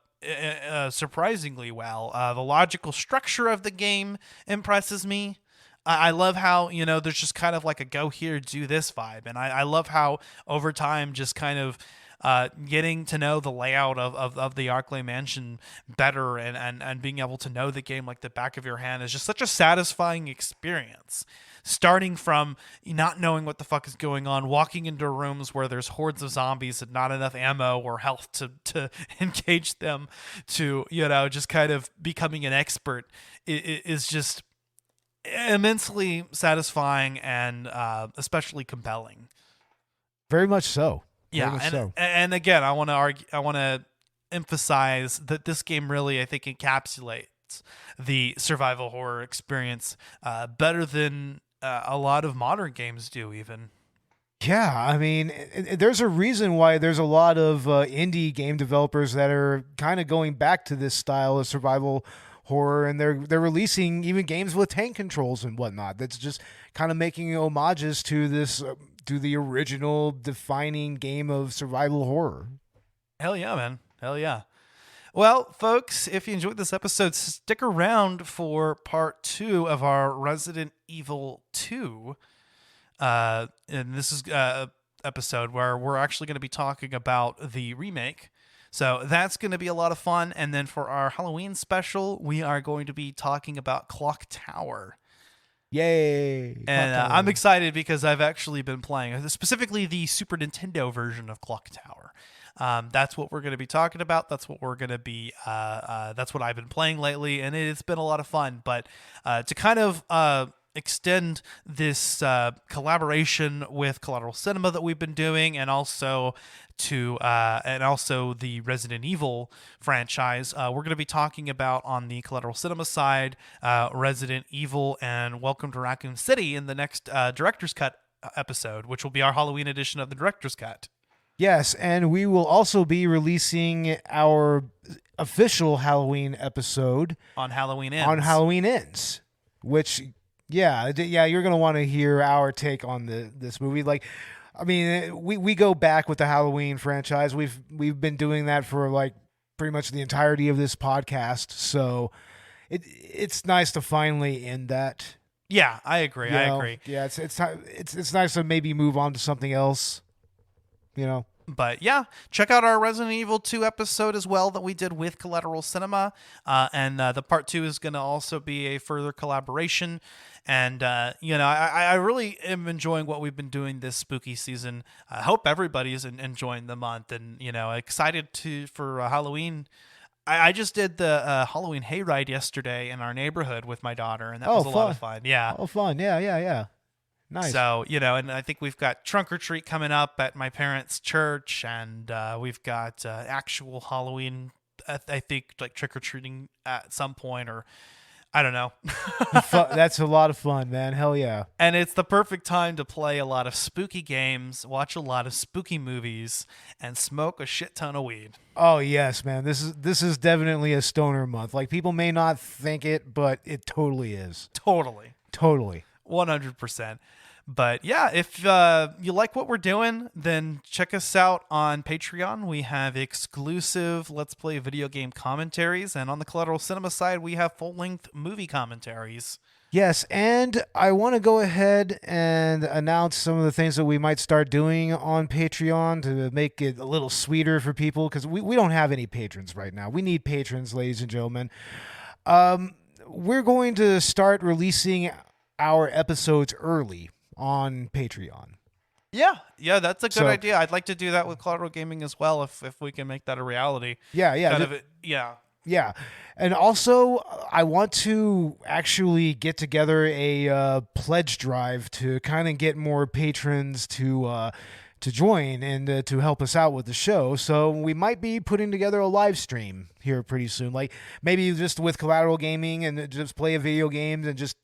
surprisingly well. The logical structure of the game impresses me. I love how, there's just kind of like a go here, do this vibe. And I love how over time, just kind of getting to know the layout of the Arklay Mansion better and being able to know the game like the back of your hand is just such a satisfying experience. Starting from not knowing what the fuck is going on, walking into rooms where there's hordes of zombies and not enough ammo or health to engage them, to, just kind of becoming an expert is just immensely satisfying and especially compelling. Very much so. Yeah, and again, I want to emphasize that this game really, I think, encapsulates the survival horror experience better than a lot of modern games do, even. Yeah, I mean, there's a reason why there's a lot of indie game developers that are kind of going back to this style of survival horror, and they're releasing even games with tank controls and whatnot. That's just kind of making homages to this, to the original defining game of survival horror. Hell yeah, man. Hell yeah. Well, folks, if you enjoyed this episode, stick around for part 2 of our Resident Evil 2. And this is an episode where we're actually going to be talking about the remake. So that's going to be a lot of fun. And then for our Halloween special, we are going to be talking about Clock Tower. Yay! And I'm excited because I've actually been playing, specifically the Super Nintendo version of Clock Tower. That's what we're going to be talking about. That's what we're going to be, that's what I've been playing lately, and it's been a lot of fun. But to kind of extend this collaboration with Collateral Cinema that we've been doing, and also the Resident Evil franchise, we're going to be talking about on the Collateral Cinema side, Resident Evil and Welcome to Raccoon City in the next Director's Cut episode, which will be our Halloween edition of the Director's Cut. Yes, and we will also be releasing our official Halloween episode on Halloween Ends. Which, yeah, you're gonna want to hear our take on this movie. Like, I mean, we go back with the Halloween franchise. We've been doing that for like pretty much the entirety of this podcast. So it's nice to finally end that. Yeah, I agree. I agree. Yeah, it's nice to maybe move on to something else. But yeah, check out our Resident Evil 2 episode as well that we did with Collateral Cinema. And the part 2 is going to also be a further collaboration. And, I really am enjoying what we've been doing this spooky season. I hope everybody's enjoying the month and, excited for Halloween. I just did the Halloween hayride yesterday in our neighborhood with my daughter, and that was a lot of fun. Yeah. Oh, fun. Yeah. Nice. So, and I think we've got trunk or treat coming up at my parents' church, and we've got actual Halloween, I think, like trick or treating at some point, or I don't know. That's a lot of fun, man. Hell yeah. And it's the perfect time to play a lot of spooky games, watch a lot of spooky movies, and smoke a shit ton of weed. Oh, yes, man. This is definitely a stoner month. Like, people may not think it, but it totally is. Totally. 100%. But yeah, if you like what we're doing, then check us out on Patreon. We have exclusive Let's Play video game commentaries. And on the Collateral Cinema side, we have full-length movie commentaries. Yes, and I want to go ahead and announce some of the things that we might start doing on Patreon to make it a little sweeter for people, because we don't have any patrons right now. We need patrons, ladies and gentlemen. We're going to start releasing our episodes early on Patreon. Yeah, that's a good idea. I'd like to do that with Collateral Gaming as well, if we can make that a reality. Yeah. And also, I want to actually get together a pledge drive to kind of get more patrons to join and to help us out with the show. So we might be putting together a live stream here pretty soon. Like maybe just with Collateral Gaming and just play a video game and just,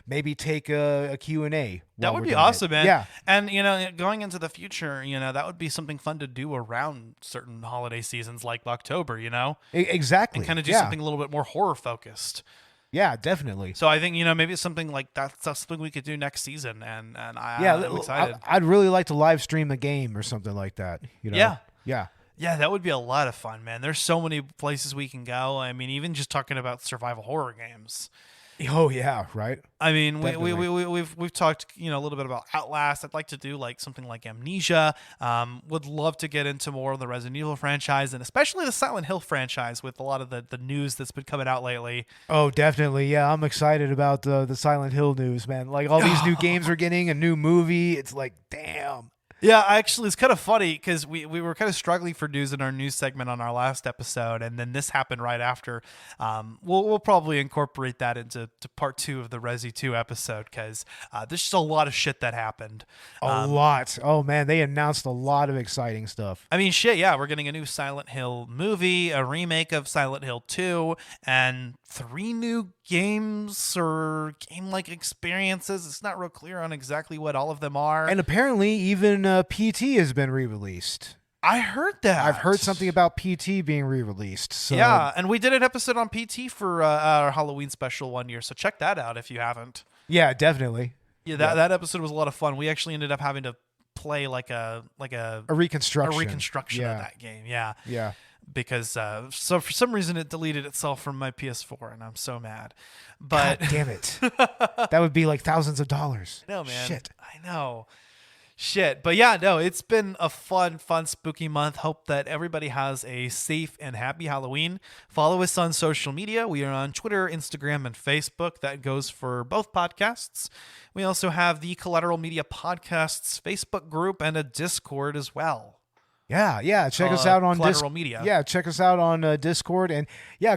maybe take a Q&A. That would be awesome, man. Yeah. And, going into the future, that would be something fun to do around certain holiday seasons like October, Exactly. And kind of do something a little bit more horror focused. Yeah, definitely. So I think, maybe it's something like that's something we could do next season. And I'm excited. I'd really like to live stream a game or something like that. Yeah. Yeah, that would be a lot of fun, man. There's so many places we can go. I mean, even just talking about survival horror games. Oh yeah, right. I mean, we've talked, a little bit about Outlast. I'd like to do like something like Amnesia. Would love to get into more of the Resident Evil franchise and especially the Silent Hill franchise with a lot of the news that's been coming out lately. Oh, definitely. Yeah, I'm excited about the Silent Hill news, man. Like all these new games are getting a new movie. It's like, damn. Yeah, actually, it's kind of funny because we were kind of struggling for news in our news segment on our last episode, and then this happened right after. We'll probably incorporate that into part 2 of the Resi 2 episode because there's just a lot of shit that happened. A lot. Oh, man, they announced a lot of exciting stuff. I mean, shit, yeah, we're getting a new Silent Hill movie, a remake of Silent Hill 2, and 3 new games or game-like experiences. It's not real clear on exactly what all of them are. And apparently even PT has been re-released. I heard that. I've heard something about PT being re-released. So. Yeah, and we did an episode on PT for our Halloween special one year, so check that out if you haven't. Yeah, definitely. Yeah, that episode was a lot of fun. We actually ended up having to play like a reconstruction of that game. Yeah. Because so for some reason it deleted itself from my PS4 and I'm so mad. But God damn it. That would be like thousands of dollars. I know, man. Shit. I know. Shit. But yeah, no, it's been a fun spooky month. Hope that everybody has a safe and happy Halloween. Follow us on social media. We are on Twitter, Instagram, and Facebook. That goes for both podcasts. We also have the Collateral Media Podcast's Facebook group and a Discord as well. Yeah. Check us out on Collateral Media. Yeah, check us out on Discord, and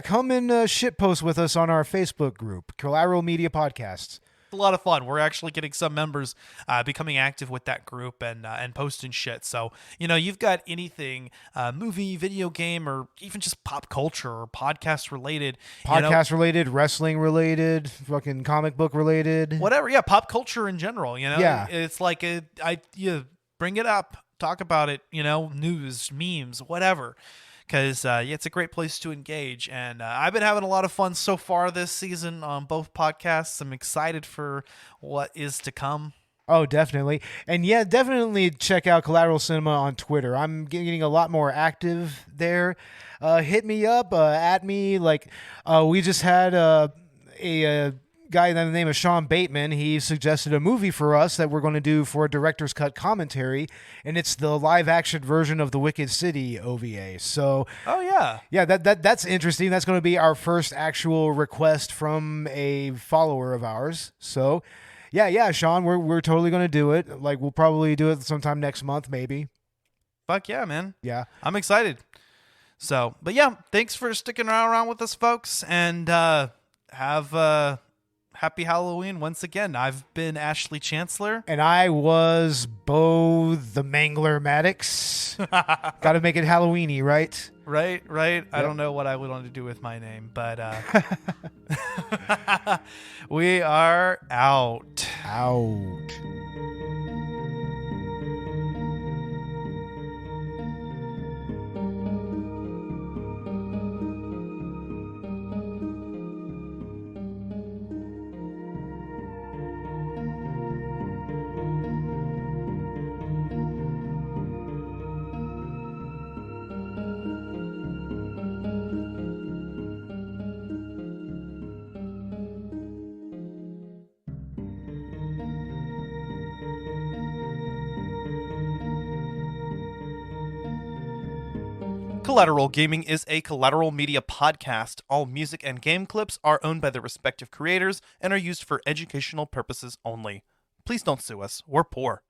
come and shitpost with us on our Facebook group, Collateral Media Podcasts. A lot of fun. We're actually getting some members becoming active with that group and posting shit. So you've got anything movie, video game, or even just pop culture or podcast related, related, wrestling related, fucking comic book related, whatever. Yeah, pop culture in general. Yeah, it's like you bring it up. Talk about it, news, memes, whatever, because it's a great place to engage. And I've been having a lot of fun so far this season on both podcasts. I'm excited for what is to come. Oh, definitely. And yeah, definitely check out Collateral Cinema on Twitter. I'm getting a lot more active there. Hit me up, at me. Like, we just had a guy by the name of Sean Bateman, he suggested a movie for us that we're going to do for a director's cut commentary, and it's the live action version of the Wicked City OVA. So, yeah, that's interesting. That's going to be our first actual request from a follower of ours. So, yeah, Sean, we're totally going to do it. Like, we'll probably do it sometime next month, maybe. Fuck yeah, man. Yeah, I'm excited. So, but yeah, thanks for sticking around with us, folks, and have a happy Halloween once again. I've been Ashley Chancellor. and I was Beau the Mangler Maddox. Got to make it Halloweeny, right? Right. I don't know what I would want to do with my name, but we are out. Out. Collateral Gaming is a Collateral Media Podcast. All music and game clips are owned by their respective creators and are used for educational purposes only. Please don't sue us. We're poor.